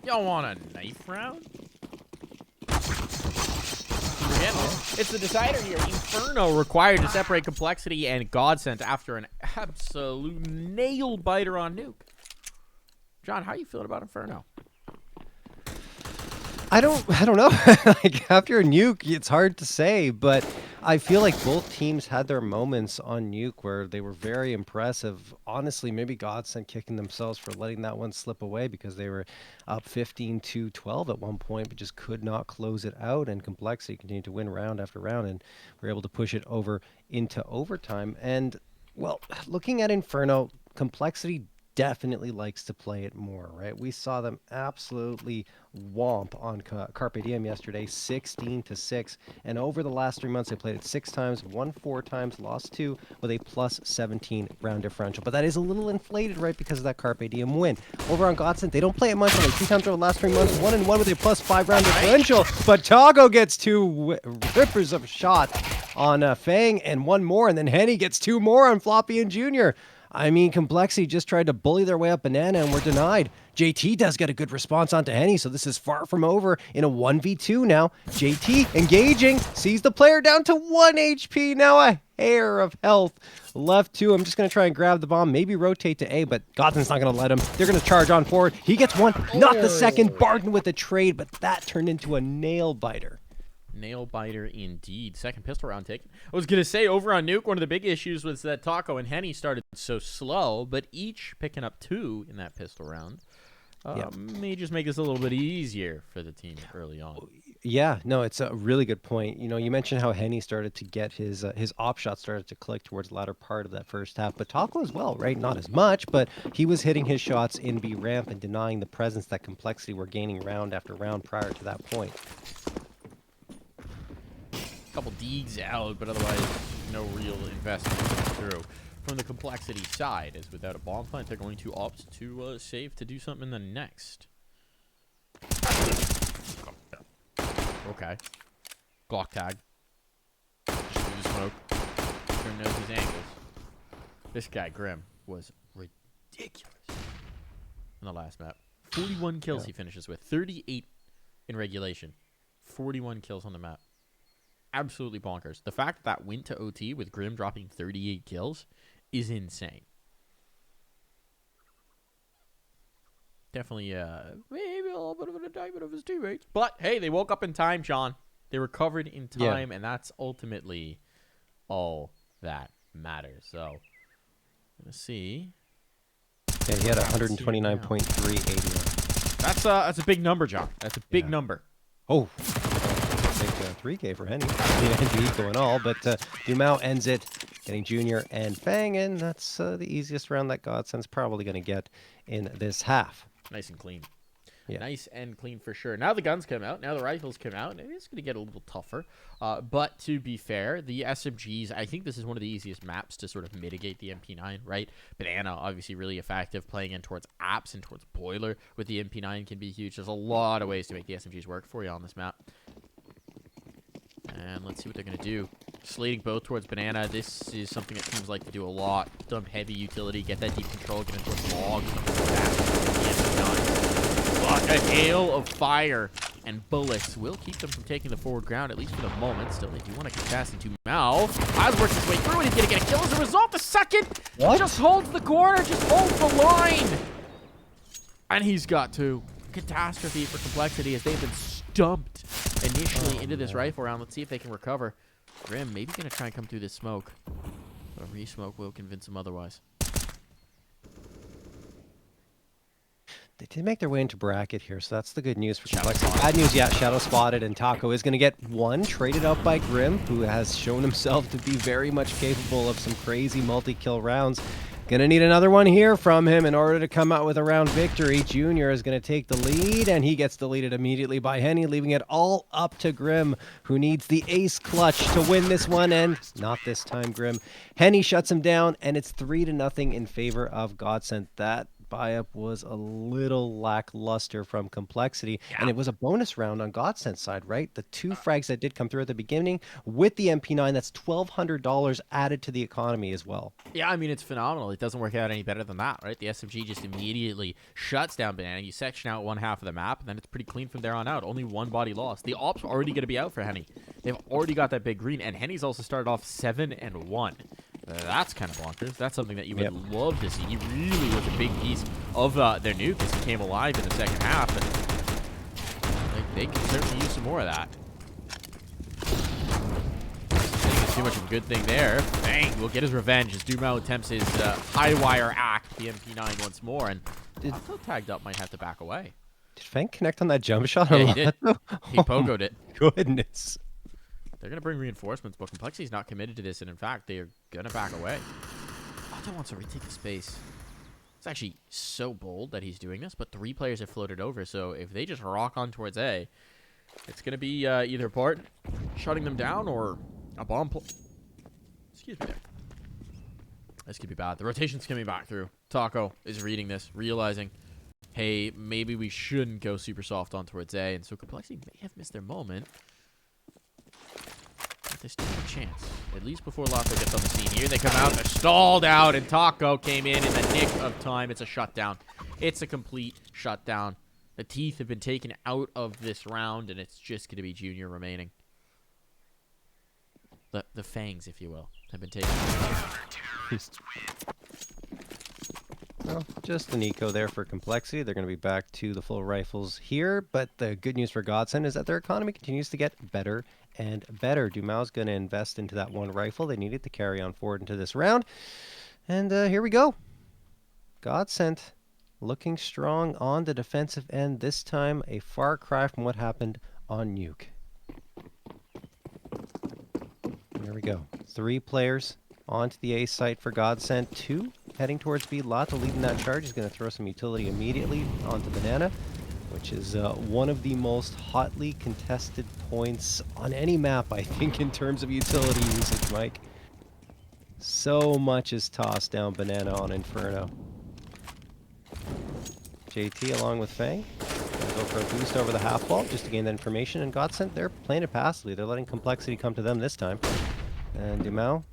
Y'all want a knife round? It's the decider here. Inferno required to separate Complexity and GODSENT after an absolute nail biter on Nuke. John, how are you feeling about Inferno? I don't know. Like, after Nuke, it's hard to say, but I feel like both teams had their moments on Nuke where they were very impressive. Honestly, maybe GODSENT kicking themselves for letting that one slip away because they were up 15-12 at one point, but just could not close it out. And Complexity continued to win round after round, and were able to push it over into overtime. And, well, looking at Inferno, Complexity definitely likes to play it more, right? We saw them absolutely womp on Carpe Diem yesterday, 16-6. And over the last 3 months, they played it 6 times, won 4 times, lost 2 with a plus 17 round differential. But that is a little inflated, right, because of that Carpe Diem win. Over on GODSENT, they don't play it much, only 2 times over the last 3 months, 1-1 with a plus 5 round differential. But Tago gets 2 rippers of shot on Fang and 1 more, and then Henny gets 2 more on Floppy and Junior. I mean, Complexity just tried to bully their way up Banana and were denied. JT does get a good response onto Henny, so this is far from over in a 1v2 now. JT engaging, sees the player down to 1 HP, now a hair of health left to him. Just going to try and grab the bomb, maybe rotate to A, but GODSENT's not going to let him. They're going to charge on forward. He gets 1, not the second. Barden with the trade, but that turned into a nail biter. Nail biter indeed. Second pistol round taken. I was going to say, over on Nuke, one of the big issues was that Taco and Henny started so slow, but each picking up 2 in that pistol round may just make this a little bit easier for the team early on. Yeah, no, it's a really good point. You know, you mentioned how Henny started to get his op shot started to click towards the latter part of that first half, but Taco as well, right? Not as much, but he was hitting his shots in B ramp and denying the presence that Complexity were gaining round after round prior to that point. Couple Deegs out, but otherwise no real investment through from the Complexity side, as without a bomb plant, they're going to opt to save to do something in the next. Okay. Glock tag. Just through the smoke. Grim knows his angles. This guy, Grim, was ridiculous in the last map. 41 kills he finishes with. 38 in regulation. 41 kills on the map. Absolutely bonkers. The fact that went to OT with Grim dropping 38 kills is insane. Definitely maybe a little bit of an indictment of his teammates. But hey, they woke up in time, Sean. They recovered in time, and that's ultimately all that matters. So, let's see. Yeah, he had 129.3 ADM. That's a big number, John. That's a big number. Oh. 3K for Henny. Indeed, going all, but Dumao ends it, getting Junior and Fang, and that's the easiest round that GODSENT's probably going to get in this half. Nice and clean. Yeah. Nice and clean for sure. Now the guns come out. Now the rifles come out. And it's going to get a little tougher. But to be fair, the SMGs, I think this is one of the easiest maps to sort of mitigate the MP9, right? Banana, obviously really effective. Playing in towards apps and towards Boiler with the MP9 can be huge. There's a lot of ways to make the SMGs work for you on this map. And let's see what they're going to do. Slating both towards Banana. This is something that teams like to do a lot. Dump heavy utility, get that deep control, get into a log, something like that. But a hail of fire and bullets will keep them from taking the forward ground, at least for the moment. Still, they do want to contest into Mao. Miles works his way through, and he's going to get a kill as a result. The second just holds the corner, just holds the line. And he's got 2. Catastrophe for Complexity as they've been stumped initially into this rifle round. Let's see if they can recover. Grim maybe going to try and come through this smoke. But a re-smoke will convince him otherwise. They did make their way into bracket here, so that's the good news for Complexity. Bad news, yeah, Shadow spotted, and Taco is going to get 1 traded out by Grim, who has shown himself to be very much capable of some crazy multi-kill rounds. Gonna need another one here from him in order to come out with a round victory. Junior is gonna take the lead, and he gets deleted immediately by Henny, leaving it all up to Grim, who needs the ace clutch to win this one, and not this time, Grim. Henny shuts him down, and it's 3-0 in favor of GODSENT. That buy-up was a little lackluster from Complexity, Yeah. and it was a bonus round on GODSENT's side, right? The 2 frags that did come through at the beginning with the MP9, that's $1,200 added to the economy as well. Yeah, I mean, it's phenomenal. It doesn't work out any better than that, right? The SMG just immediately shuts down Banana. You section out one half of the map, and then it's pretty clean from there on out. Only 1 body lost. The ops are already going to be out for Henny. They've already got that big green, and Henny's also started off 7-1. That's kind of bonkers. That's something that you would love to see. He really was a big piece of their nuke as he came alive in the second half, and they can certainly use some more of that. Too much of a good thing there. Bang! Will get his revenge as Dumao attempts his high wire act, the MP9 once more, and Taco tagged up might have to back away. Did Fang connect on that jump shot? Yeah, he did. He pogoed it. Goodness. They're going to bring reinforcements, but Complexity's not committed to this, and in fact, they are going to back away. Otto wants to retake the space. It's actually so bold that he's doing this, but 3 players have floated over, so if they just rock on towards A, it's going to be either part shutting them down or a bomb excuse me there. This could be bad. The rotation's coming back through. Taco is reading this, realizing, hey, maybe we shouldn't go super soft on towards A, and so Complexity may have missed their moment. But they still have a chance. At least before Lato gets on the scene. Here they come out, they're stalled out, and Taco came in the nick of time. It's a shutdown. It's a complete shutdown. The teeth have been taken out of this round, and it's just going to be Junior remaining. The fangs, if you will, have been taken. Well, just an eco there for Complexity. They're going to be back to the full rifles here, but the good news for GODSENT is that their economy continues to get better and better. Dumao's going to invest into that 1 rifle. They needed to carry on forward into this round. And here we go. GODSENT looking strong on the defensive end. This time, a far cry from what happened on Nuke. There we go. 3 players onto the A site for GODSENT. 2 heading towards B. Lato leading that charge. He's going to throw some utility immediately onto Banana, which is one of the most hotly contested points on any map, I think, in terms of utility usage, Mike. So much is tossed down Banana on Inferno. JT along with Fang. Gonna go for a boost over the half wall just to gain that information. And GODSENT, they're playing it passively. They're letting Complexity come to them this time. And Dumao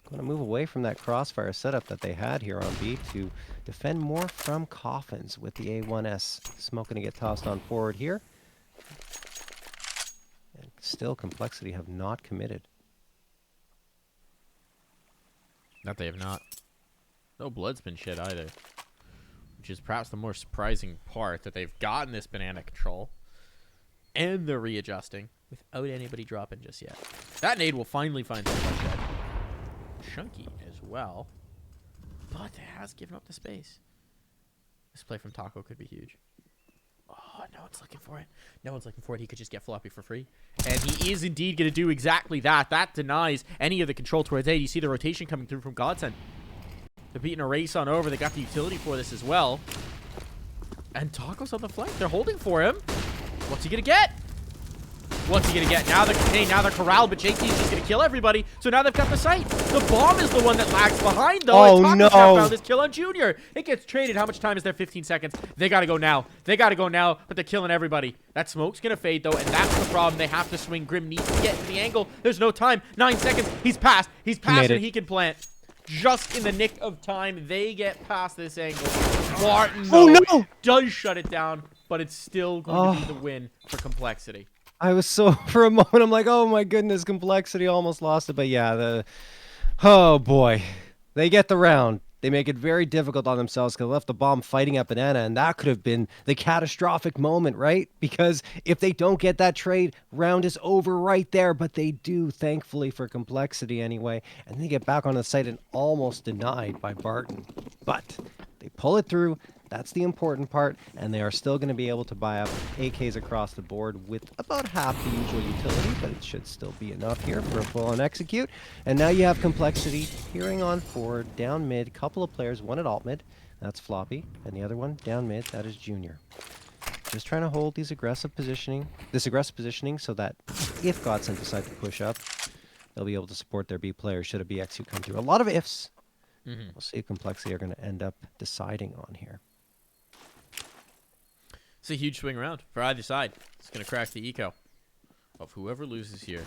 going to move away from that crossfire setup that they had here on B to defend more from coffins with the A1S. Smoke going to get tossed on forward here. And still Complexity have not committed. Not they have not. No blood's been shed either. Which is perhaps the more surprising part, that they've gotten this Banana control. And they're readjusting without anybody dropping just yet. That nade will finally find some dead. Chunky as well. But it has given up the space. This play from Taco could be huge. Oh, no one's looking for it. No one's looking for it. He could just get floppy for free. And he is indeed going to do exactly that. That denies any of the control towards A. You see the rotation coming through from GODSENT. They're beating a race on over. They got the utility for this as well. And Taco's on the flank. They're holding for him. What's he going to get? What's he going to get? Now they're corralled, but JT's just going to kill everybody. So now they've got the sight. The bomb is the one that lags behind, though. Oh, and no. found this kill on Junior. It gets traded. How much time is there? 15 seconds. They got to go now. They got to go now, but they're killing everybody. That smoke's going to fade, though, and that's the problem. They have to swing. Grim needs to get to the angle. There's no time. 9 seconds. He's passed. He's passed, and he can plant. Just in the nick of time, they get past this angle. Martin, though, does shut it down, but it's still going to be the win for Complexity. I was so, for a moment, I'm like, oh my goodness, Complexity almost lost it. But yeah, oh boy. They get the round. They make it very difficult on themselves because they left the bomb fighting at Banana, and that could have been the catastrophic moment, right? Because if they don't get that trade, round is over right there. But they do, thankfully for Complexity anyway. And they get back on the site and almost denied by Barton. But they pull it through. That's the important part, and they are still going to be able to buy up AKs across the board with about half the usual utility, but it should still be enough here for a full-on execute. And now you have Complexity peering on forward, down mid, couple of players, one at alt mid, that's Floppy, and the other one down mid, that is Junior. Just trying to hold this aggressive positioning so that if GODSENT decide to push up, they'll be able to support their B players should a B execute come through. A lot of ifs. We'll see if Complexity are going to end up deciding on here. It's a huge swing around for either side. It's going to crack the eco of whoever loses here.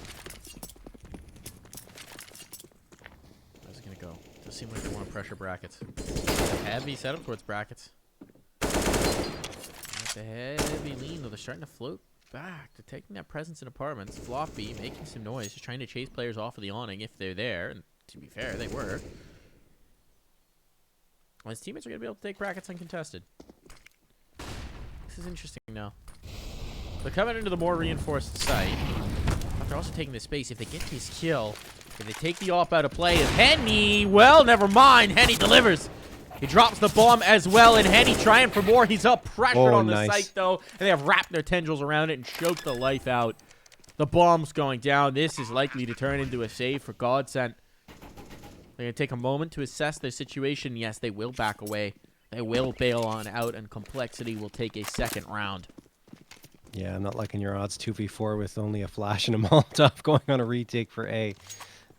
How's it going to go? Does seem like they want to pressure brackets. Heavy setup towards brackets. That's a heavy lean, though. They're starting to float back. They're taking that presence in apartments. Floppy making some noise, just trying to chase players off of the awning if they're there. And to be fair, they were. Well, his teammates are going to be able to take brackets uncontested. This is interesting now. They're coming into the more reinforced site. But they're also taking the space. If they get his kill, if they take the op out of play, and Henny, well, never mind. Henny delivers. He drops the bomb as well, and Henny trying for more. He's up pressured on the site, though. And they have wrapped their tendrils around it and choked the life out. The bomb's going down. This is likely to turn into a save for GODSENT. They're going to take a moment to assess their situation. Yes, they will back away. They will bail on out, and Complexity will take a second round. Yeah, I'm not liking your odds 2v4 with only a flash and a Molotov going on a retake for A.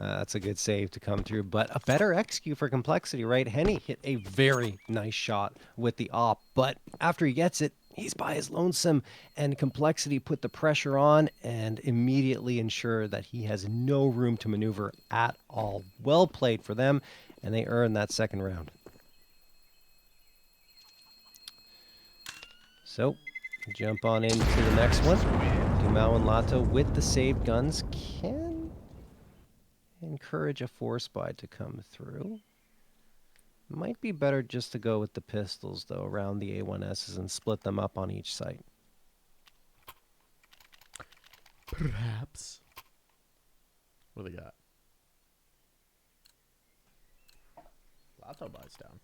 That's a good save to come through, but a better XQ for Complexity, right? Henny hit a very nice shot with the op, but after he gets it, he's by his lonesome, and Complexity put the pressure on and immediately ensure that he has no room to maneuver at all. Well played for them, and they earn that second round. So, jump on into the next one. Dumao and Lato with the saved guns can encourage a 4-spy to come through. Might be better just to go with the pistols, though, around the A1Ss and split them up on each site. Perhaps. What do they got? Lato buys down.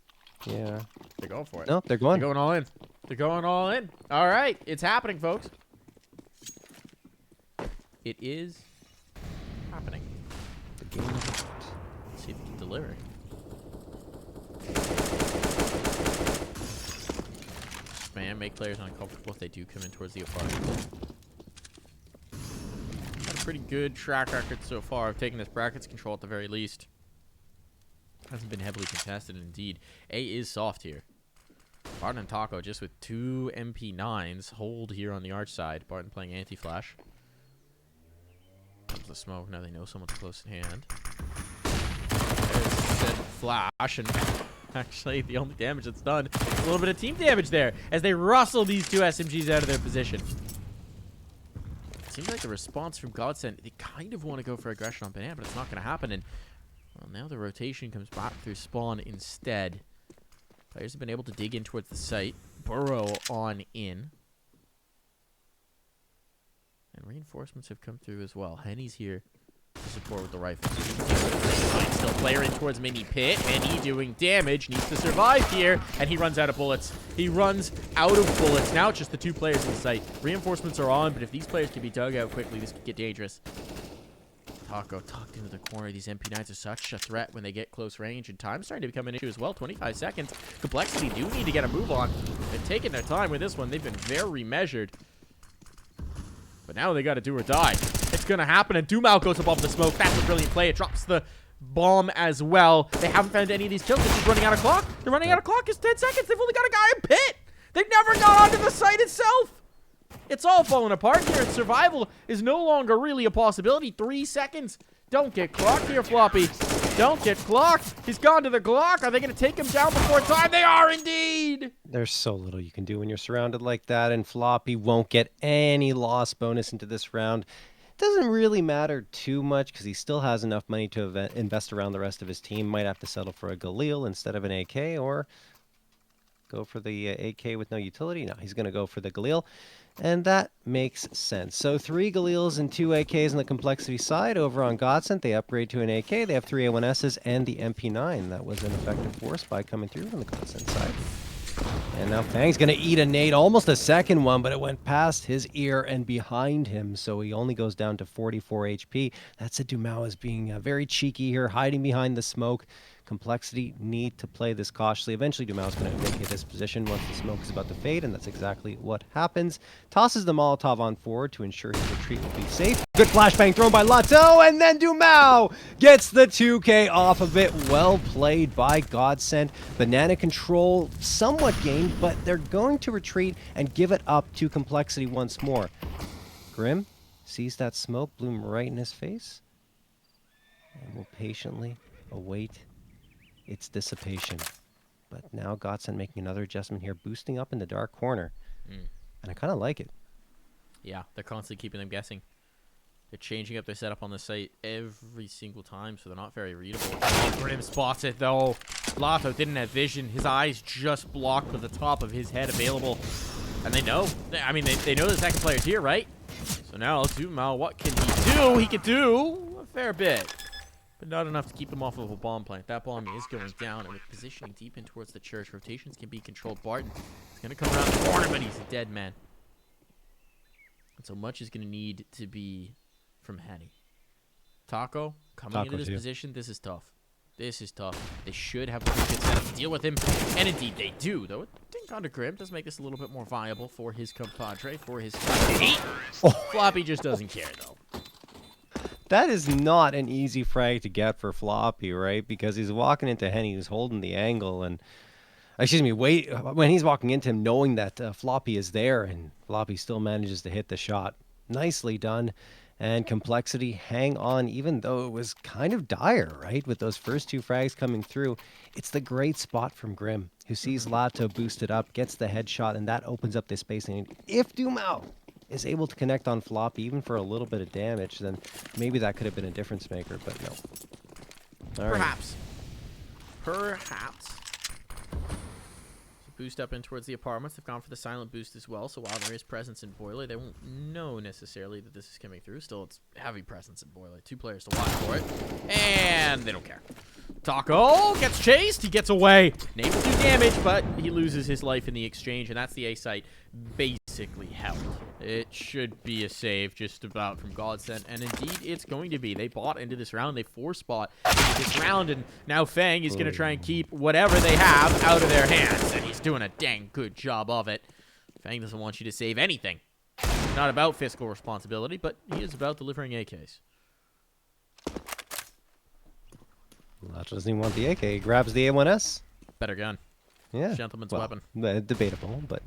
Yeah. They're going for it. No, they're going. They're going all in. They're going all in. All right. It's happening, folks. It is happening. The game is about. Let's see if they can deliver. Man, make players uncomfortable if they do come in towards the apartment. Had a pretty good track record so far of taking this brackets control at the very least. Hasn't been heavily contested, indeed. A is soft here. Barton and Taco just with 2 MP9s. Hold here on the arch side. Barton playing anti-flash. Comes the smoke. Now they know someone's close at hand. There's said flash, and actually the only damage that's done is a little bit of team damage there as they rustle these 2 SMGs out of their position. It seems like the response from GODSENT, they kind of want to go for aggression on Banana, but it's not going to happen. And well, now the rotation comes back through spawn instead. Players have been able to dig in towards the site. Burrow on in. And reinforcements have come through as well. Henny's here to support with the rifle. Still player in towards mini pit. Henny doing damage. Needs to survive here. And he runs out of bullets. He runs out of bullets. Now it's just the 2 players in sight. Reinforcements are on, but if these players can be dug out quickly, this could get dangerous. Taco tucked into the corner. These MP9s are such a threat when they get close range, and time's starting to become an issue as well. 25 seconds. Complexity do need to get a move on. They're taking their time with this one. They've been very measured. But now they got to do or die. It's going to happen, and Dumao goes above the smoke. That's a brilliant play. It drops the bomb as well. They haven't found any of these kills. They're just running out of clock. They're running out of clock. It's 10 seconds. They've only got a guy in pit. They've never got onto the site itself. It's all falling apart here, and survival is no longer really a possibility. 3 seconds. Don't get clocked here, Floppy. Don't get clocked. He's gone to the Glock. Are they going to take him down before time? They are indeed. There's so little you can do when you're surrounded like that, and Floppy won't get any loss bonus into this round. Doesn't really matter too much because he still has enough money to invest around the rest of his team. Might have to settle for a Galil instead of an AK, or go for the AK with no utility. No, he's going to go for the Galil, and that makes sense. So 3 Galils and 2 AKs on the Complexity side. Over on GODSENT, they upgrade to an AK. They have 3 A1Ss and the MP9. That was an effective force by coming through on the GODSENT side. And now Fang's going to eat a nade, almost a second one, but it went past his ear and behind him, so he only goes down to 44 HP. That's a Dumao is being very cheeky here, hiding behind the smoke. Complexity need to play this cautiously. Eventually, Dumao's going to vacate this position once the smoke is about to fade, and that's exactly what happens. Tosses the Molotov on forward to ensure his retreat will be safe. Good flashbang thrown by Lato, and then Dumao gets the 2K off of it. Well played by GODSENT. Banana control somewhat gained, but they're going to retreat and give it up to Complexity once more. Grim sees that smoke bloom right in his face and will patiently await its dissipation. But now GODSENT making another adjustment here, boosting up in the dark corner. And I kind of like it. Yeah, they're constantly keeping them guessing. They're changing up their setup on the site every single time, so they're not very readable. Oh, Grim spots it, though. Lato didn't have vision. His eyes just blocked with the top of his head available. And they know. I mean, they know the second player's here, right? So now, Dumao, what can he do? He can do a fair bit, but not enough to keep him off of a bomb plant. That bomb is going down, and with positioning deep in towards the church, rotations can be controlled. Barton is going to come around the corner, but he's a dead man. And so much is going to need to be from Henny. Taco coming into this position. This is tough. This is tough. They should have a pretty good setup to deal with him, and indeed they do. Though I think under Grim does make this a little bit more viable for his compadre, for his teammate. Floppy just doesn't care though. That is not an easy frag to get for Floppy, right? Because he's walking into Henny, who's holding the angle, and excuse me, when he's walking into him, knowing that Floppy is there, and Floppy still manages to hit the shot. Nicely done. And Complexity hang on, even though it was kind of dire, right? With those first two frags coming through. It's the great spot from Grim, who sees Lato boosted up, gets the headshot, and that opens up this spacing. If Dumao is able to connect on Floppy, even for a little bit of damage, then maybe that could have been a difference maker, but no. All Perhaps. Right. Perhaps. Boost up in towards the apartments. They've gone for the silent boost as well, so while there is presence in Boiler, they won't know necessarily that this is coming through. Still, it's heavy presence in Boiler. 2 players to watch for it, and they don't care. Taco gets chased. He gets away. Nate will do damage, but he loses his life in the exchange, and that's the A site basically held. It should be a save just about from GODSENT, and indeed it's going to be. They bought into this round. They 4-spot into this round, and now Fang is going to try and keep whatever they have out of their hands, and he's doing a dang good job of it. Fang doesn't want you to save anything. It's not about fiscal responsibility, but he is about delivering AKs. Lato doesn't even want the AK. He grabs the A1S. Better gun. Yeah. Gentleman's well, weapon. Debatable, but...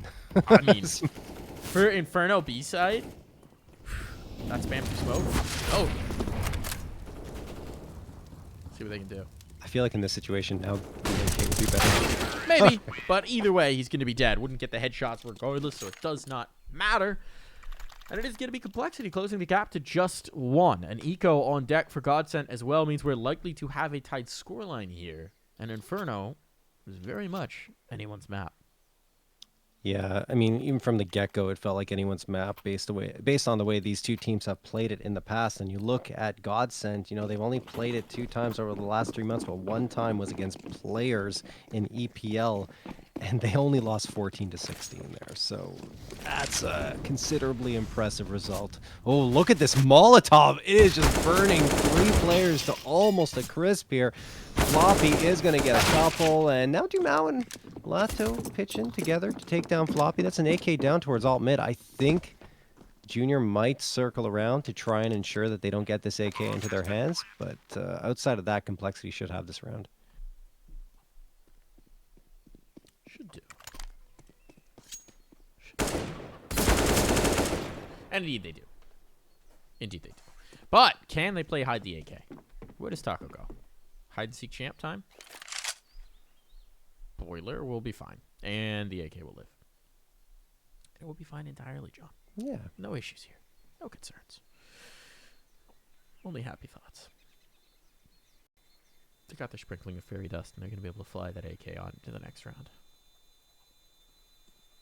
I mean, for Inferno B-side, that spam through smoke. Oh. See what they can do. I feel like in this situation now, the AK would be better. Maybe, but either way, he's going to be dead. Wouldn't get the headshots regardless, so it does not matter. And it is going to be Complexity closing the gap to just 1. An eco on deck for GODSENT as well means we're likely to have a tied scoreline here. And Inferno is very much anyone's map. Yeah, I mean, even from the get-go, it felt like anyone's map based on the way these two teams have played it in the past. And you look at GODSENT, you know, they've only played it 2 times over the last 3 months, but 1 time was against players in EPL, and they only lost 14-16 there. So that's a considerably impressive result. Oh, look at this Molotov. It is just burning 3 players to almost a crisp here. Floppy is going to get a couple, and now Dumao and Lato pitch in together to take down Floppy. That's an AK down towards alt mid. I think Junior might circle around to try and ensure that they don't get this AK into their hands, but outside of that, Complexity should have this round. Should do. And indeed they do. Indeed they do. But can they play hide the AK? Where does Taco go? Hide and seek champ time? Boiler will be fine. And the AK will live. It will be fine entirely, John. Yeah. No issues here. No concerns. Only happy thoughts. They got their sprinkling of fairy dust, and they're going to be able to fly that AK on to the next round.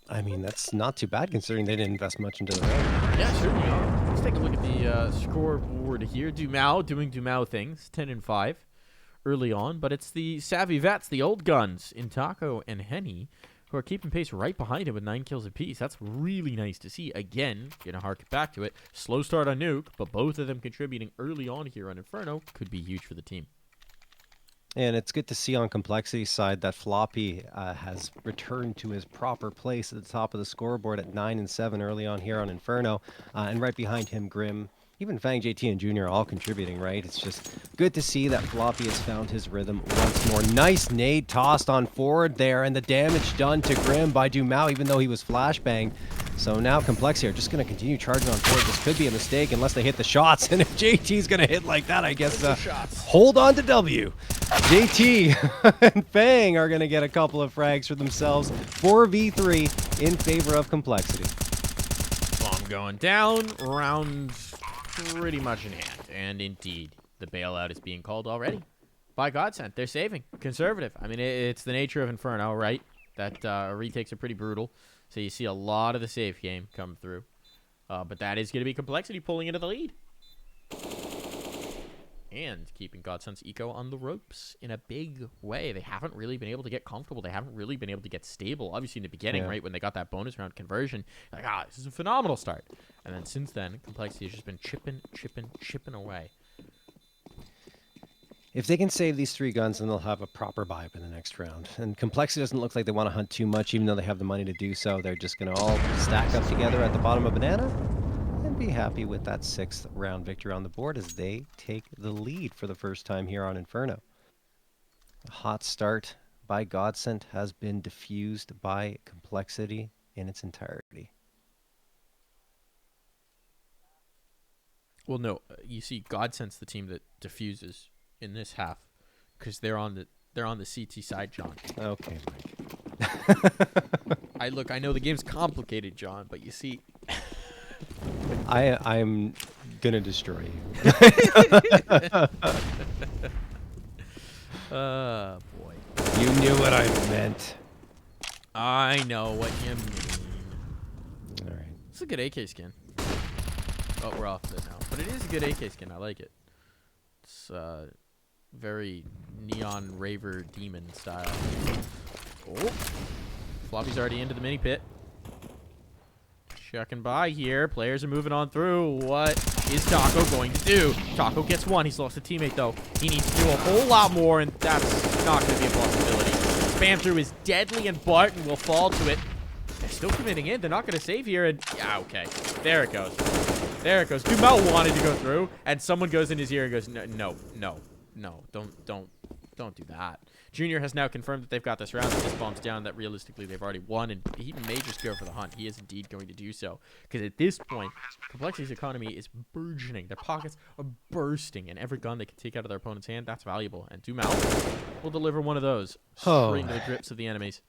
I mean, that's not too bad considering they didn't invest much into the round. Yeah, certainly are. Let's take a look at the scoreboard here. Dumao doing Dumao things. 10-5 early on, but it's the savvy vets, the old guns in Taco and Henny, who are keeping pace right behind him with 9 kills apiece. That's really nice to see. Again, gonna harken back to it. Slow start on Nuke, but both of them contributing early on here on Inferno could be huge for the team. And it's good to see on Complexity's side that Floppy has returned to his proper place at the top of the scoreboard at 9 and 7 early on here on Inferno. And right behind him, Grim, even Fang, JT, and Junior all contributing, right? It's just good to see that Floppy has found his rhythm once more. Nice nade tossed on forward there, and the damage done to Grim by Dumao, even though he was flashbanged. So now Complexity are just going to continue charging on forward. This could be a mistake unless they hit the shots. And if JT's going to hit like that, I guess hold on to W. JT and Fang are going to get a couple of frags for themselves. 4v3 in favor of Complexity. Bomb going down, round pretty much in hand. And indeed, the bailout is being called already by GODSENT. They're saving. Conservative. I mean, it's the nature of Inferno, right? That retakes are pretty brutal. So you see a lot of the safe game come through. But that is going to be Complexity pulling into the lead. And keeping GODSENT's eco on the ropes in a big way. They haven't really been able to get comfortable. They haven't really been able to get stable. Obviously, in the beginning, right, when they got that bonus round conversion, like, this is a phenomenal start. And then since then, Complexity has just been chipping away. If they can save these 3 guns, then they'll have a proper buy up in the next round. And Complexity doesn't look like they want to hunt too much, even though they have the money to do so. They're just going to all stack up together at the bottom of Banana and be happy with that 6th round victory on the board as they take the lead for the first time here on Inferno. A hot start by GODSENT has been diffused by Complexity in its entirety. Well, no, you see, GODSENT's the team that diffuses in this half because they're on the CT side, John. Okay, Mike. I know the game's complicated, John, but you see, I'm gonna destroy you. boy. You knew what I meant. I know what you mean. All right. It's a good AK skin. Oh, we're off it now. But it is a good AK skin. I like it. It's very neon raver demon style. Oh. Floppy's already into the mini pit. Checking by here. Players are moving on through. What is Taco going to do? Taco gets one. He's lost a teammate, though. He needs to do a whole lot more, and that's not going to be a possibility. Spam through is deadly, and Barton will fall to it. They're still committing in. They're not going to save here, and yeah, okay. There it goes. There it goes. Dumel wanted to go through, and someone goes in his ear and goes, no, don't do that. Junior has now confirmed that they've got this round. This bombs down that realistically they've already won, and he may just go for the hunt. He is indeed going to do so. Because at this point, Complexity's economy is burgeoning. Their pockets are bursting, and every gun they can take out of their opponent's hand, that's valuable. And Dumel will deliver one of those straight into the grips of the enemies.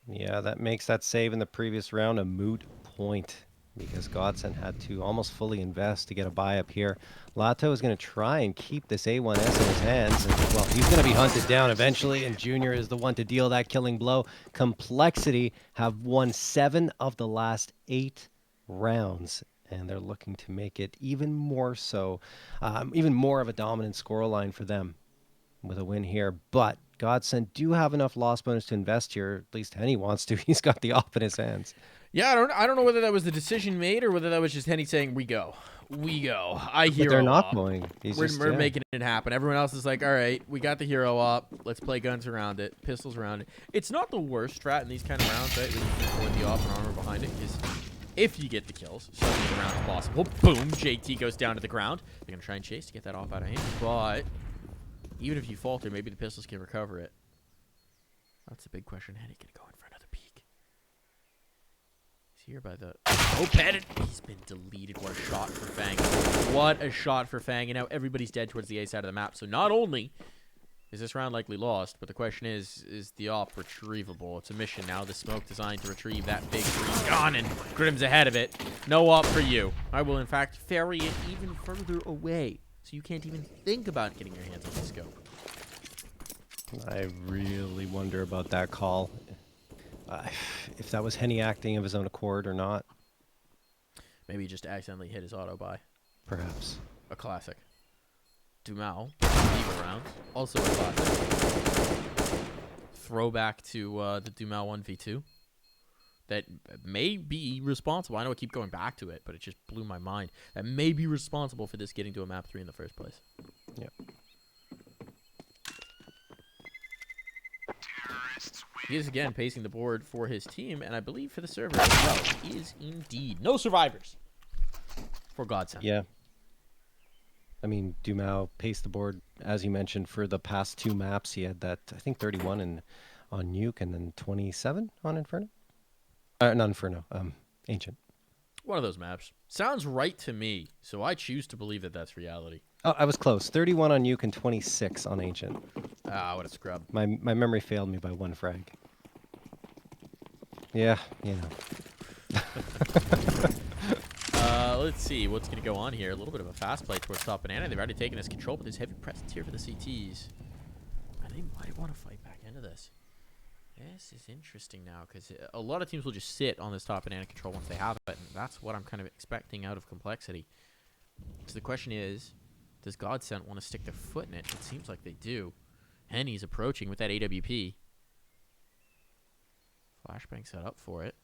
Yeah, that makes that save in the previous round a moot point because GODSENT had to almost fully invest to get a buy up here. Lato is going to try and keep this A1S in his hands. And, well, he's going to be hunted down eventually, and Junior is the one to deal that killing blow. Complexity have won 7 of the last 8 rounds, and they're looking to make it even more so, even more of a dominant scoreline for them with a win here. But GODSENT do have enough loss bonus to invest here. At least Henny wants to. He's got the op in his hands. Yeah, I don't know whether that was the decision made or whether that was just Henny saying, we go. I hero But they're not op. going. We're making it happen. Everyone else is like, all right, we got the hero up. Let's play guns around it, pistols around it. It's not the worst strat in these kind of rounds, right? When you can avoid the op and armor behind it. Is if you get the kills, so many rounds as possible. Boom, JT goes down to the ground. They're going to try and chase to get that off out of hand. But even if you falter, maybe the pistols can recover it. That's a big question. Henny can go in for another peek. He's here by the moped. He's been deleted. What a shot for Fang. What a shot for Fang. And now everybody's dead towards the A side of the map. So not only is this round likely lost, but the question is the op retrievable? It's a mission now. The smoke designed to retrieve that big green gun, and Grim's ahead of it. No op for you. I will, in fact, ferry it even further away, so you can't even think about getting your hands on the scope. I really wonder about that call. If that was Henny acting of his own accord or not. Maybe he just accidentally hit his auto buy. Perhaps. A classic. Dumao, Eagle rounds, also a classic. Throwback to the Dumao 1v2. that may be responsible. I know I keep going back to it, but it just blew my mind. That may be responsible for this getting to a map 3 in the first place. Yep. He is again pacing the board for his team, and I believe for the server as well. He is indeed. No survivors for GODSENT. Yeah. I mean, Dumao paced the board, as you mentioned, for the past 2 maps. He had that, I think, 31 on Nuke and then 27 on Inferno. Not Inferno, Ancient. One of those maps. Sounds right to me, so I choose to believe that that's reality. Oh, I was close. 31 on Nuke and 26 on Ancient. Ah, what a scrub. My memory failed me by 1 frag. Yeah, you know. Let's see what's going to go on here. A little bit of a fast play towards top banana. They've already taken this control, but there's heavy presence here for the CTs. And they might want to fight back into this. This is interesting now, because a lot of teams will just sit on this top banana control once they have it, and that's what I'm kind of expecting out of Complexity. So the question is, does GODSENT want to stick their foot in it? It seems like they do. Henny's approaching with that AWP. Flashbang set up for it.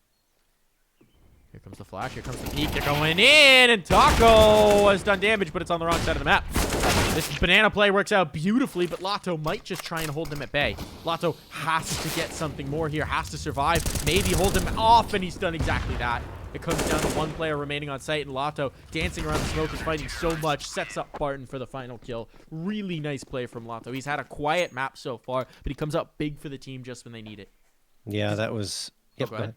Here comes the flash, here comes the peek, they're going in, and Taco has done damage, but it's on the wrong side of the map. This banana play works out beautifully, but Lotto might just try and hold them at bay. Lotto has to get something more here, has to survive, maybe hold him off, and he's done exactly that. It comes down to 1 player remaining on site, and Lotto, dancing around the smoke, is fighting so much, sets up Barton for the final kill. Really nice play from Lotto. He's had a quiet map so far, but he comes up big for the team just when they need it. Yeah, that was... Yep, go ahead.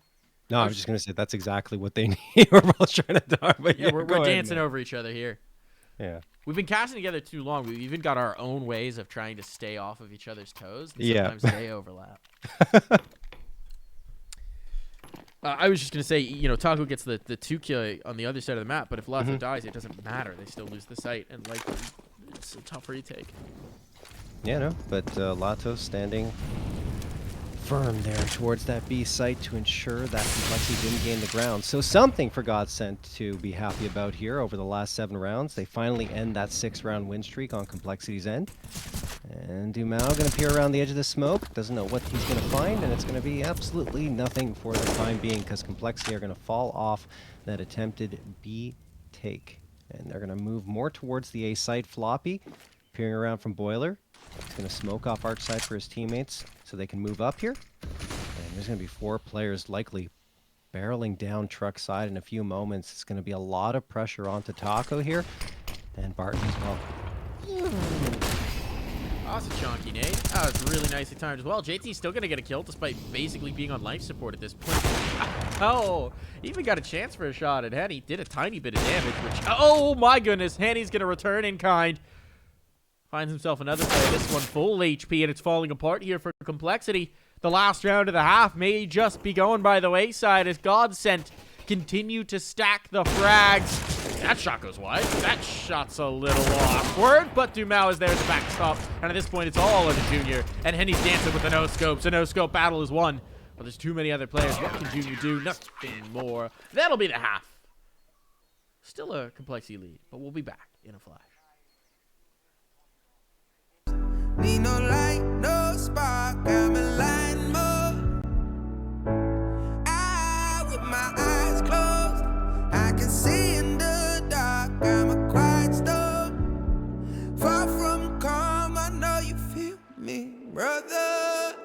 No, I was just going to say that's exactly what they need. We're both trying to talk, but yeah, we're go ahead, dancing man. over each other here. Yeah. We've been casting together too long. We've even got our own ways of trying to stay off of each other's toes. And sometimes they overlap. I was just going to say, you know, Taco gets the 2 kill on the other side of the map, but if Lotto dies, it doesn't matter. They still lose the site, and like, it's a tough retake. Yeah, no, but Lotto standing firm there towards that B site to ensure that Complexity didn't gain the ground. So something for GODSENT to be happy about here over the last 7 rounds. They finally end that 6-round win streak on Complexity's end. And Dumao going to peer around the edge of the smoke. Doesn't know what he's going to find, and it's going to be absolutely nothing for the time being because Complexity are going to fall off that attempted B take. And they're going to move more towards the A site. Floppy peering around from Boiler. He's going to smoke off arch side for his teammates so they can move up here. And there's going to be 4 players likely barreling down truck side in a few moments. It's going to be a lot of pressure onto Taco here. And Barton as well. Oh, that's a chonky nade. That was really nicely timed as well. JT's still going to get a kill despite basically being on life support at this point. Oh, even got a chance for a shot at Henny. Did a tiny bit of damage, which... Oh my goodness, Henny's going to return in kind. Finds himself another player, this one full HP, and it's falling apart here for Complexity. The last round of the half may just be going by the wayside as GODSENT continue to stack the frags. That shot goes wide. That shot's a little awkward, but Dumao is there to backstop. And at this point, it's all on the Junior. And Henny's dancing with the no-scopes. A no-scope battle is won. But there's too many other players. What can Junior do? Nothing more. That'll be the half. Still a Complexity lead, but we'll be back in a flash. Need no light, no spark, I'm a line more. With my eyes closed, I can see in the dark, I'm a quiet storm. Far from calm, I know you feel me, brother.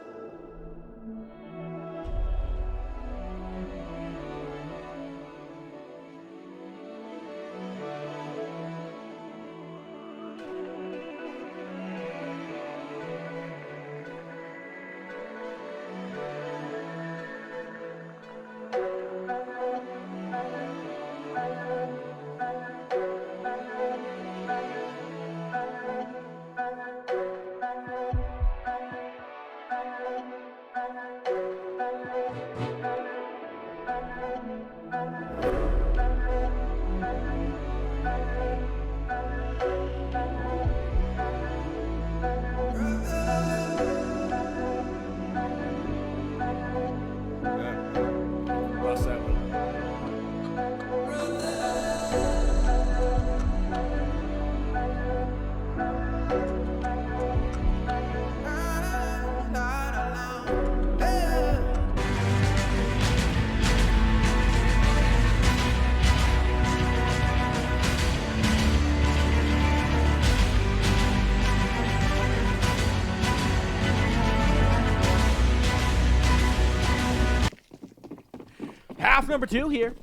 number 2 here.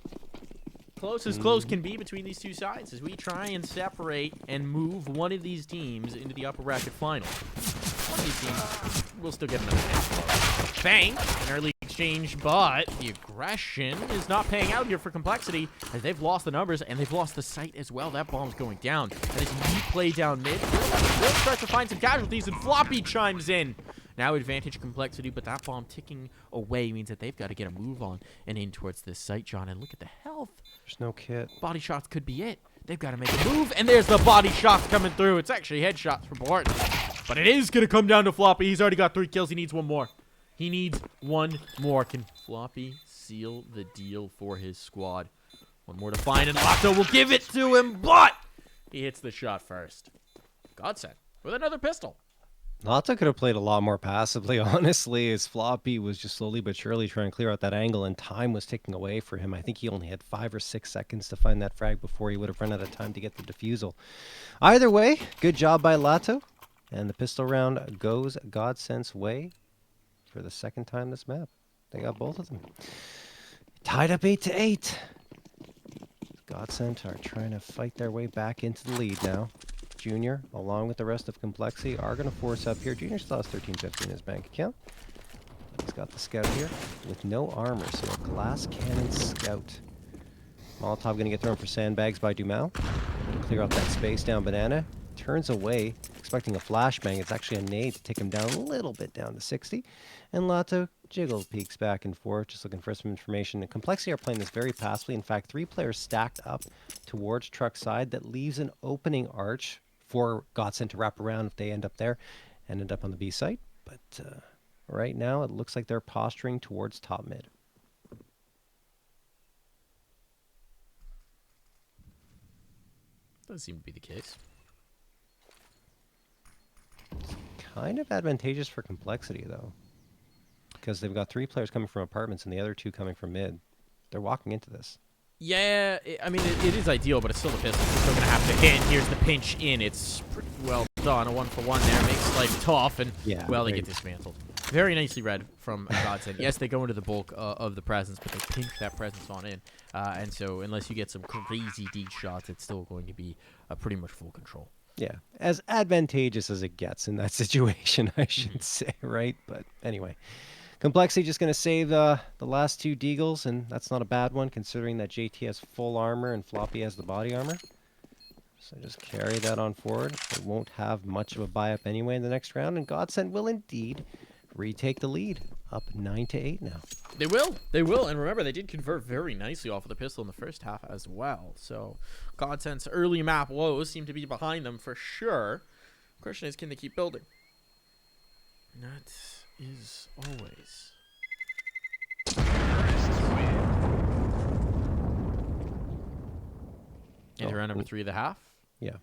Close as close can be between these two sides as we try and separate and move one of these teams into the upper bracket final. One of these teams will still get another chance. Bang! An early exchange, but the aggression is not paying out here for Complexity as they've lost the numbers and they've lost the sight as well. That bomb's going down. And this neat play down mid will start to find some casualties, and Floppy chimes in. Now advantage Complexity, but that bomb ticking away means that they've got to get a move on and in towards this site, John. And look at the health. There's no kit. Body shots could be it. They've got to make a move, and there's the body shots coming through. It's actually headshots for Barton. But it is going to come down to Floppy. He's already got 3 kills. He needs 1 more. He needs 1 more. Can Floppy seal the deal for his squad? 1 more to find, and Lotto will give it to him, but he hits the shot first. GODSENT with another pistol. Lotto could have played a lot more passively, honestly, as Floppy was just slowly but surely trying to clear out that angle, and time was ticking away for him. I think he only had 5 or 6 seconds to find that frag before he would have run out of time to get the defusal. Either way, good job by Lotto, and the pistol round goes GODSENT's way for the 2nd time this map. They got both of them. Tied up 8-8. GODSENT are trying to fight their way back into the lead now. Junior, along with the rest of Complexity, are going to force up here. Junior still has 1350 in his bank account. He's got the scout here with no armor, so a glass cannon scout. Molotov going to get thrown for sandbags by Dumal. Clear out that space down Banana. Turns away, expecting a flashbang. It's actually a nade to take him down a little bit down to 60. And Lotto jiggle peeks back and forth, just looking for some information. And Complexity are playing this very passively. In fact, 3 players stacked up towards truck side. That leaves an opening arch for GODSENT to wrap around if they end up there and end up on the B site. But right now, it looks like they're posturing towards top mid. Doesn't seem to be the case. Kind of advantageous for Complexity, though, because they've got 3 players coming from apartments and the other 2 coming from mid. They're walking into this. Yeah, I mean, it is ideal, but it's still the pistol. It's still going to have to hit. Here's the pinch in. It's pretty well done. A 1-for-1 there makes life tough, and, yeah, well, they get dismantled. Very nicely read from GODSENT. Yes, they go into the bulk of the presence, but they pinch that presence on in. And so unless you get some crazy deep shots, it's still going to be pretty much full control. Yeah, as advantageous as it gets in that situation, I should say, right? But anyway, Complexity just going to save the last 2 deagles, and that's not a bad one considering that JT has full armor and Floppy has the body armor. So just carry that on forward. It won't have much of a buy-up anyway in the next round, and GODSENT will indeed retake the lead, up 9-8 now. They will, and remember, they did convert very nicely off of the pistol in the first half as well. So GODSENT's early map woes seem to be behind them for sure. Question is, can they keep building? That is always. Either round number 3 of the half. Yeah.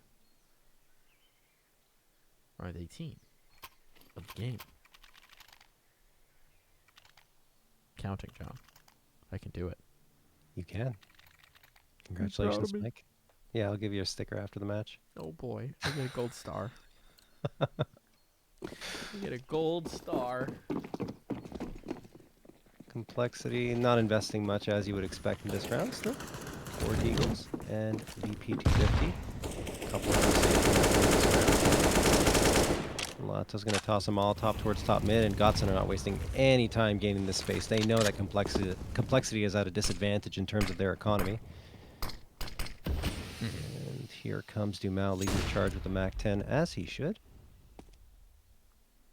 Or the 18 of the game. Counting, John. I can do it. You can. Congratulations, Mike. Yeah, I'll give you a sticker after the match. Oh boy, I get a gold star. You get a gold star. Complexity, not investing much as you would expect in this round still. 4 deagles and VP 250. A couple of Lotto's going to toss a Molotov towards top mid, and GODSENT are not wasting any time gaining this space. They know that Complexity is at a disadvantage in terms of their economy. And here comes Dumal leading the charge with the MAC-10, as he should.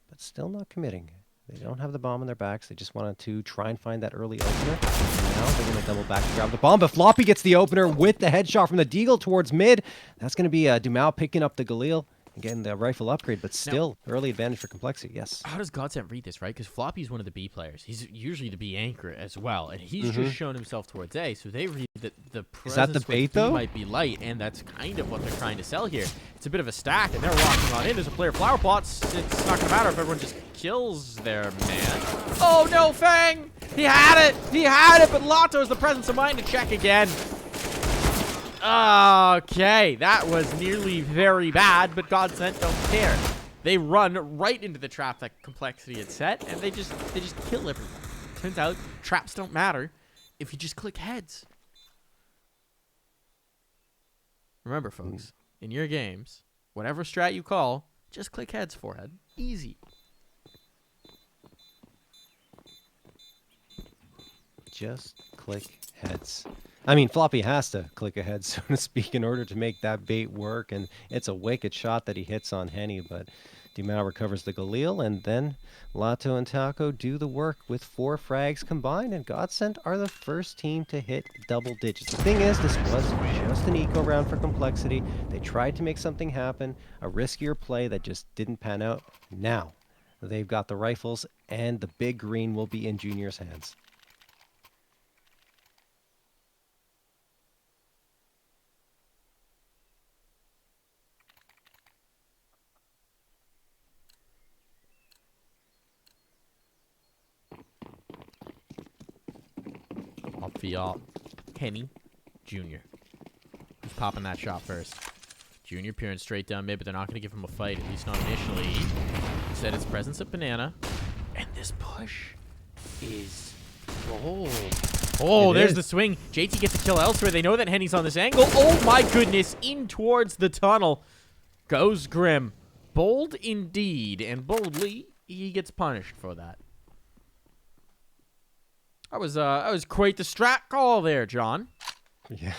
But still not committing. They don't have the bomb on their backs. They just wanted to try and find that early opener. Now they're going to double back to grab the bomb, but Floppy gets the opener with the headshot from the deagle towards mid. That's going to be Dumal picking up the Galil. Again, the rifle upgrade, but still early advantage for Complexity, yes. How does GODSENT read this, right? Because Floppy's one of the B players. He's usually the B anchor as well, and he's just shown himself towards A, so they read that the presence the bait, with B though? might be light, and that's kind of what they're trying to sell here. It's a bit of a stack, and they're walking on in. There's a player flower pots. It's not going to matter if everyone just kills their man. Oh, no, Fang! He had it! He had it, but Lotto has the presence of mind to check again. Okay, that was nearly very bad, but GODSENT don't care. They run right into the trap that Complexity had set, and they just kill everyone. Turns out traps don't matter if you just click heads. Remember, folks, in your games, whatever strat you call, just click heads forehead. Easy. Just click heads. I mean, Floppy has to click ahead, so to speak, in order to make that bait work. And it's a wicked shot that he hits on Henny, but Dumao recovers the Galil, and then Lato and Taco do the work with 4 frags combined, and GODSENT are the first team to hit double digits. The thing is, this was just an eco round for Complexity. They tried to make something happen, a riskier play that just didn't pan out. Now, they've got the rifles, and the big green will be in Junior's hands. Up for y'all. Henny, Junior. Who's popping that shot first? Junior peering straight down mid, but they're not going to give him a fight, at least not initially. Instead, it's presence of Banana. And this push is bold. Oh, there's the swing. JT gets a kill elsewhere. They know that Henny's on this angle. Oh my goodness, in towards the tunnel goes Grim. Bold indeed, and boldly, he gets punished for that. That was quite the strat call there, John. Yeah.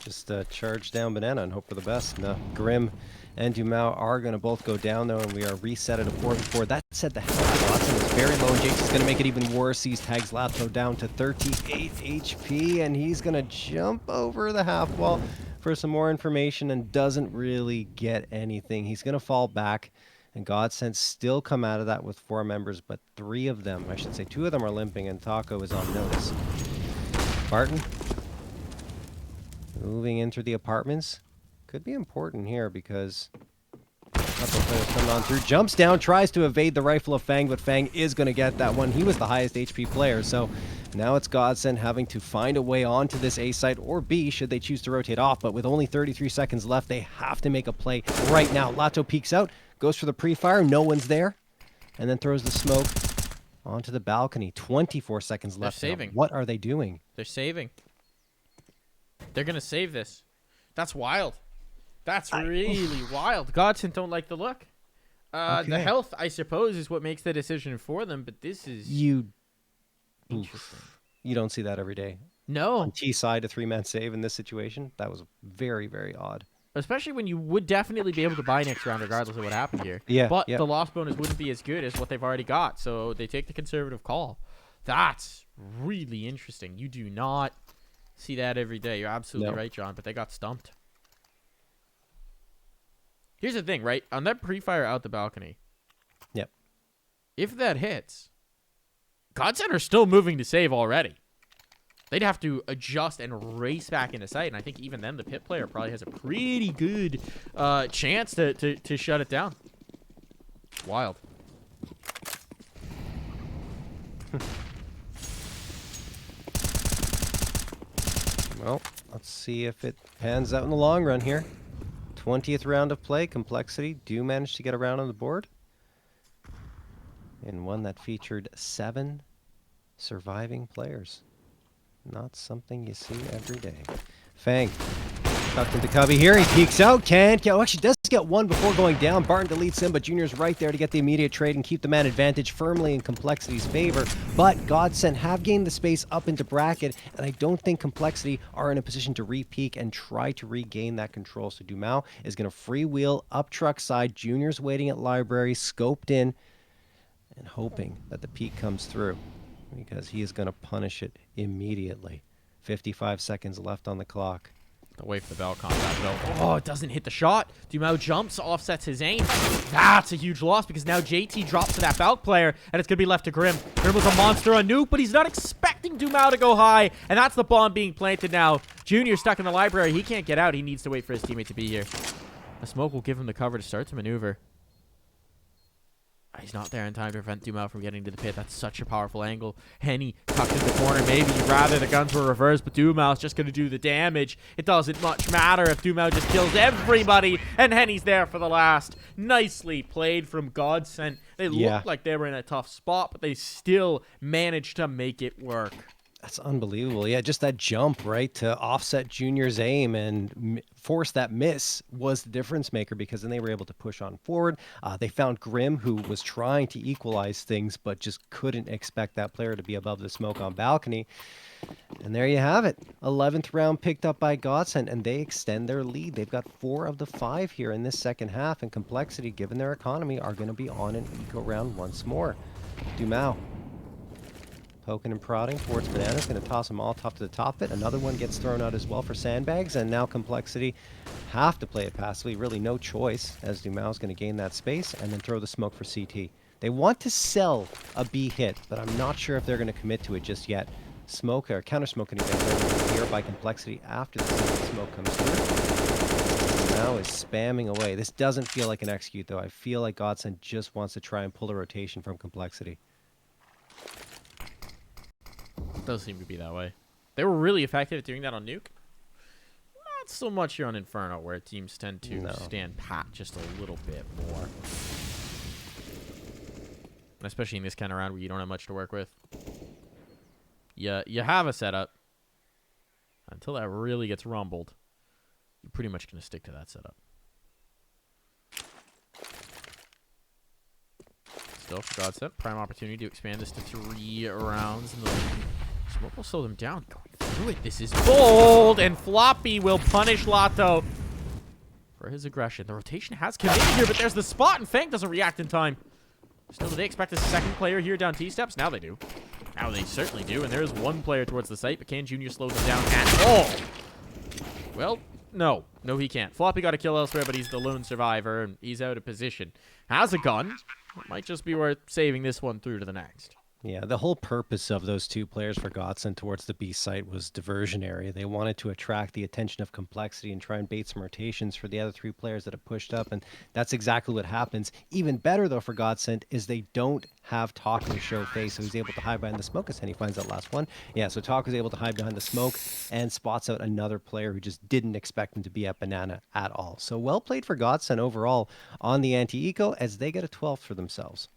Just charge down Banana and hope for the best. No, Grim and Dumao are going to both go down, though, and we are reset at a 4v4. That said, the health of Watson is very low, and JT's going to make it even worse. He tags Lato down to 38 HP, and he's going to jump over the half wall for some more information and doesn't really get anything. He's going to fall back. And GODSENT still come out of that with 4 members, but 3 of them, I should say 2 of them are limping, and Taco is on notice. Barton, moving into the apartments. Could be important here because a couple of players coming on through. Jumps down, tries to evade the rifle of Fang, but Fang is going to get that one. He was the highest HP player, so now it's GODSENT having to find a way onto this A site, or B, should they choose to rotate off. But with only 33 seconds left, they have to make a play right now. Lato peeks out. Goes for the pre-fire, no one's there, and then throws the smoke onto the balcony. 24 seconds left. They're saving. Now. What are they doing? They're saving. They're going to save this. That's wild. That's really wild. GODSENT don't like the look. The health, I suppose, is what makes the decision for them, but this is interesting. You don't see that every day. No. On T side, a 3-man save in this situation, that was very, very odd. Especially when you would definitely be able to buy next round regardless of what happened here. Yeah. But the loss bonus wouldn't be as good as what they've already got, so they take the conservative call. That's really interesting. You do not see that every day. You're absolutely right, John, but they got stumped. Here's the thing, right? On that pre-fire out the balcony. Yep. If that hits, GODSENT are still moving to save already. They'd have to adjust and race back into sight, and I think even then the pit player probably has a pretty good chance to shut it down. Wild. Well, let's see if it pans out in the long run here. 20th round of play. Complexity do manage to get around on the board. And one that featured 7 surviving players. Not something you see every day. Fang tucked into Cubby here. He peeks out. Can't get. Oh, actually does get one before going down. Barton deletes him, but Junior's right there to get the immediate trade and keep the man advantage firmly in Complexity's favor. But GODSENT have gained the space up into bracket, and I don't think Complexity are in a position to re-peek and try to regain that control. So Dumao is going to freewheel up truck side. Junior's waiting at library, scoped in, and hoping that the peek comes through, because he is going to punish it immediately. 55 seconds left on the clock. The wait for the bell contact, though. Oh, it doesn't hit the shot. Dumao jumps, offsets his aim. That's a huge loss because now JT drops to that Valk player, and it's going to be left to Grim. Grim was a monster on Nuke, but he's not expecting Dumao to go high, and that's the bomb being planted now. Junior stuck in the library. He can't get out. He needs to wait for his teammate to be here. The smoke will give him the cover to start to maneuver. He's not there in time to prevent Dumao from getting to the pit. That's such a powerful angle. Henny tucked in the corner. Maybe rather the guns were reversed, but Dumao's just going to do the damage. It doesn't much matter if Dumao just kills everybody, and Henny's there for the last. Nicely played from GODSENT. They looked like they were in a tough spot, but they still managed to make it work. That's unbelievable. Yeah, just that jump, right, to offset Junior's aim and force that miss was the difference maker, because then they were able to push on forward. They found Grim, who was trying to equalize things, but just couldn't expect that player to be above the smoke on balcony. And there you have it. 11th round picked up by GODSENT, and they extend their lead. They've got 4 of the 5 here in this second half, and Complexity, given their economy, are going to be on an eco round once more. Dumao poking and prodding towards Bananas, going to toss them all top to the top of it. Another one gets thrown out as well for sandbags, and now Complexity have to play it passively. Really no choice, as Dumao's going to gain that space and then throw the smoke for CT. They want to sell a B hit, but I'm not sure if they're going to commit to it just yet. Smoke, or counter smoke, getting here by Complexity after the CT smoke comes through. Now is spamming away. This doesn't feel like an execute, though. I feel like GODSENT just wants to try and pull a rotation from Complexity. Does seem to be that way. They were really effective at doing that on Nuke. Not so much here on Inferno, where teams tend to stand pat just a little bit more. Especially in this kind of round where you don't have much to work with. You have a setup. Until that really gets rumbled, you're pretty much going to stick to that setup. Still, for GODSENT, prime opportunity to expand this to 3 rounds. And the smoke will slow them down. Going through it. This is bold, and Floppy will punish Lato for his aggression. The rotation has committed here, but there's the spot, and Fang doesn't react in time. Still, do they expect a second player here down T-steps? Now they do. Now they certainly do, and there is one player towards the site, but can Junior slow them down at all? Well, no. No, he can't. Floppy got a kill elsewhere, but he's the lone survivor, and he's out of position. Has a gun. It might just be worth saving this one through to the next. Yeah, the whole purpose of those 2 players for GODSENT towards the B site was diversionary. They wanted to attract the attention of Complexity and try and bait some rotations for the other 3 players that have pushed up, and that's exactly what happens. Even better, though, for GODSENT is they don't have Taco show face, so he's able to hide behind the smoke, as Henny finds that last one. Yeah, so Taco's able to hide behind the smoke and spots out another player who just didn't expect him to be at Banana at all. So well played for GODSENT overall on the anti-eco, as they get a 12th for themselves.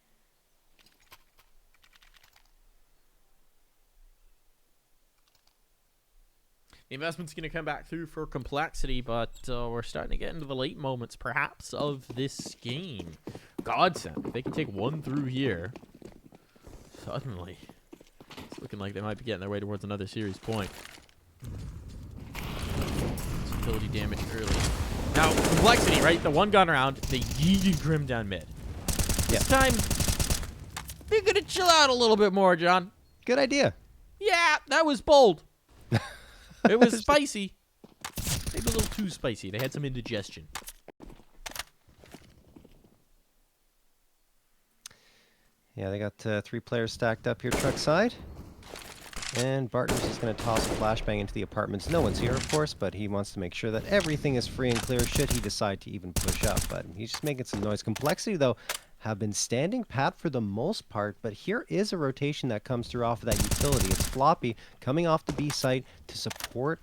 The investment's going to come back through for Complexity, but we're starting to get into the late moments, perhaps, of this game. GODSENT, if they can take 1 through here, suddenly, it's looking like they might be getting their way towards another series point. Utility damage early. Now, Complexity, right? The 1 gun round, they yeeted Grim down mid. This time, they're going to chill out a little bit more, John. Good idea. Yeah, that was bold. It was spicy. Maybe a little too spicy. They had some indigestion. Yeah, they got 3 players stacked up here truck side. And Barton's just going to toss a flashbang into the apartments. No one's here, of course, but he wants to make sure that everything is free and clear should he decide to even push up. But he's just making some noise. Complexity, though, have been standing pat for the most part, but here is a rotation that comes through off of that utility. It's Floppy coming off the B site to support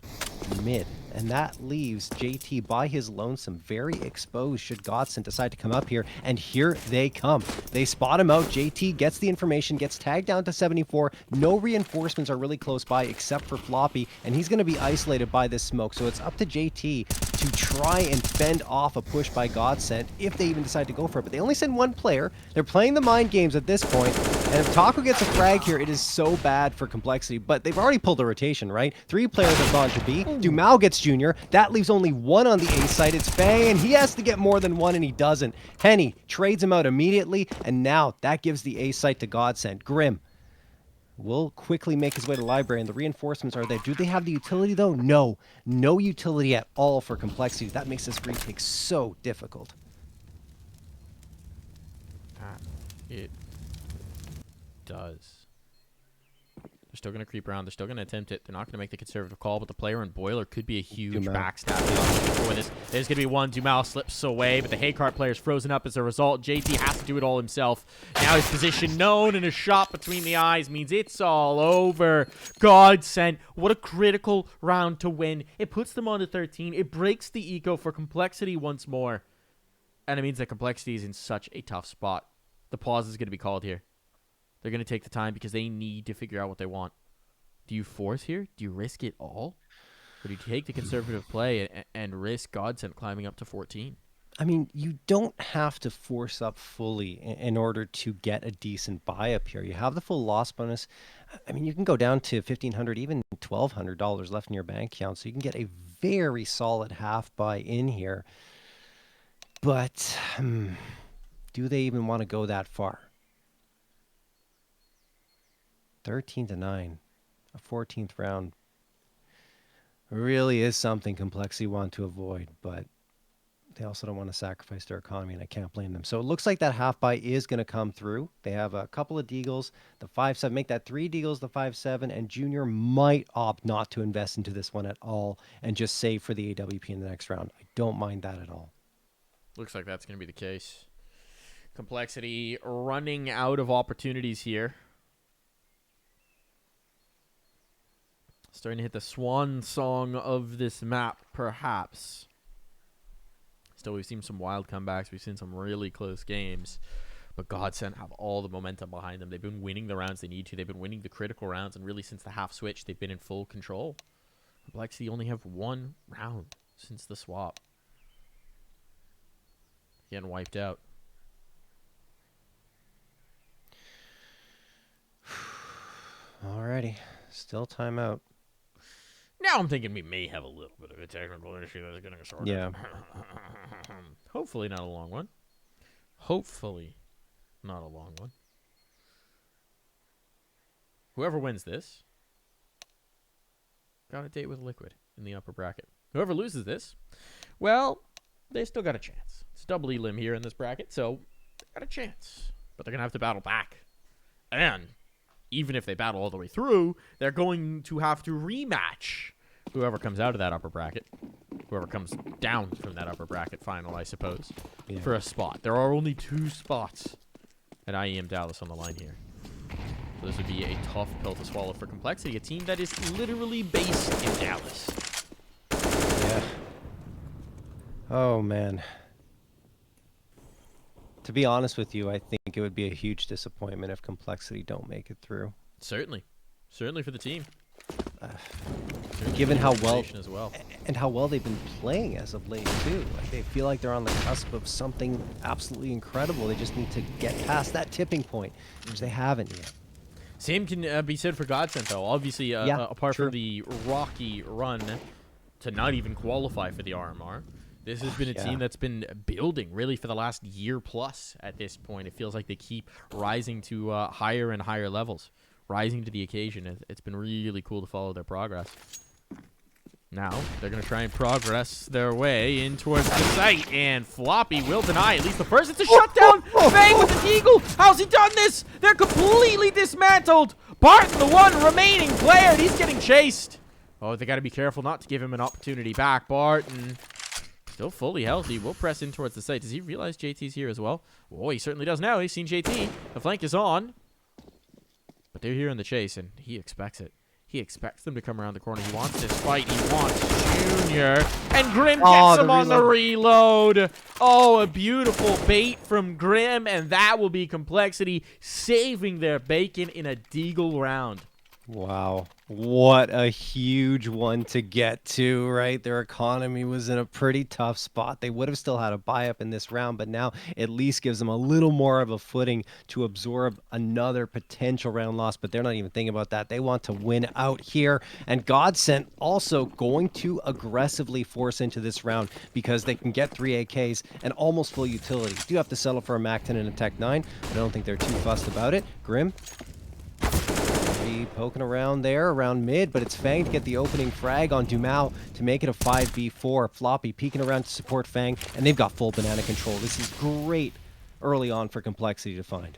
mid, and that leaves JT by his lonesome, very exposed should GODSENT decide to come up here, and here they come. They spot him out. JT gets the information, gets tagged down to 74. No reinforcements are really close by except for Floppy, and he's going to be isolated by this smoke, so it's up to JT to try and fend off a push by GODSENT if they even decide to go for it. But they only send 1 player. They're playing the mind games at this point, and if Taco gets a frag here, it is so bad for Complexity. But they've already pulled a rotation, right? 3 players have gone to B. Dumao gets Junior. That leaves only 1 on the A side. It's Fang, and he has to get more than 1, and he doesn't. Henny trades him out immediately, and now that gives the A site to GODSENT. Grim will quickly make his way to library, and the reinforcements are there. Do they have the utility, though? No. No utility at all for Complexity. That makes this retake so difficult. It does. They're still going to creep around. They're still going to attempt it. They're not going to make the conservative call, but the player in Boiler could be a huge backstab for this. There's going to be 1. Dumao slips away, but the Haycart player is frozen up as a result. JT has to do it all himself. Now his position known, and a shot between the eyes means it's all over. GODSENT, what a critical round to win. It puts them on to 13. It breaks the eco for Complexity once more. And it means that Complexity is in such a tough spot. The pause is going to be called here. They're going to take the time because they need to figure out what they want. Do you force here? Do you risk it all? Or do you take the conservative play and risk GODSENT climbing up to 14? I mean, you don't have to force up fully in order to get a decent buy up here. You have the full loss bonus. I mean, you can go down to $1,500, even $1,200 left in your bank account, so you can get a very solid half buy in here. But do they even want to go that far? 13-9, a 14th round really is something Complexity want to avoid, but they also don't want to sacrifice their economy, and I can't blame them. So it looks like that half buy is going to come through. They have a couple of deagles, the 5-7, make that 3 deagles, the 5-7, and Junior might opt not to invest into this one at all and just save for the AWP in the next round. I don't mind that at all. Looks like that's going to be the case. Complexity running out of opportunities here. Starting to hit the swan song of this map, perhaps. Still, we've seen some wild comebacks. We've seen some really close games. But GODSENT have all the momentum behind them. They've been winning the rounds they need to. They've been winning the critical rounds. And really, since the half switch, they've been in full control. Complexity only have 1 round since the swap. Getting wiped out. Alrighty. Still timeout. Now I'm thinking we may have a little bit of a technical issue that's going to sort Yeah. Hopefully not a long one. Hopefully not a long one. Whoever wins this got a date with Liquid in the upper bracket. Whoever loses this, well, they still got a chance. It's double elim here in this bracket, so they got a chance. But they're going to have to battle back. And even if they battle all the way through, they're going to have to rematch whoever comes out of that upper bracket. Whoever comes down from that upper bracket final, I suppose, for a spot. There are only 2 spots at IEM Dallas on the line here. So this would be a tough pill to swallow for Complexity, a team that is literally based in Dallas. Yeah. Oh, man. To be honest with you, I think it would be a huge disappointment if Complexity don't make it through. Certainly. Certainly for the team. Given how well, as well and how well they've been playing as of late too. Like, they feel like they're on the cusp of something absolutely incredible. They just need to get past that tipping point, which they haven't yet. Same can be said for GODSENT, though. Obviously, apart from the rocky run to not even qualify for the RMR, this has been a team that's been building, really, for the last year plus at this point. It feels like they keep rising to higher and higher levels, rising to the occasion. It's been really cool to follow their progress. Now, they're going to try and progress their way in towards the site, and Floppy will deny at least the first. It's a shutdown! Fang with the Eagle! How's he done this? They're completely dismantled! Barton, the one remaining player, and he's getting chased. Oh, they got to be careful not to give him an opportunity back. Barton, still fully healthy, will press in towards the site. Does he realize JT's here as well? Oh, he certainly does now. He's seen JT. The flank is on. But they're here in the chase, and he expects it. He expects them to come around the corner. He wants this fight. He wants Junior. And Grim gets him on the reload. Oh, a beautiful bait from Grim, and that will be Complexity saving their bacon in a deagle round. Wow. What a huge one to get to, right? Their economy was in a pretty tough spot. They would have still had a buy up in this round, but now at least gives them a little more of a footing to absorb another potential round loss, but they're not even thinking about that. They want to win out here, and GODSENT also going to aggressively force into this round because they can get 3 AKs and almost full utility. Do have to settle for a MAC-10 and a Tech-9, but I don't think they're too fussed about it. Grim poking around there, around mid, but it's Fang to get the opening frag on Dumao to make it a 5v4. Floppy peeking around to support Fang, and they've got full banana control. This is great early on for Complexity to find.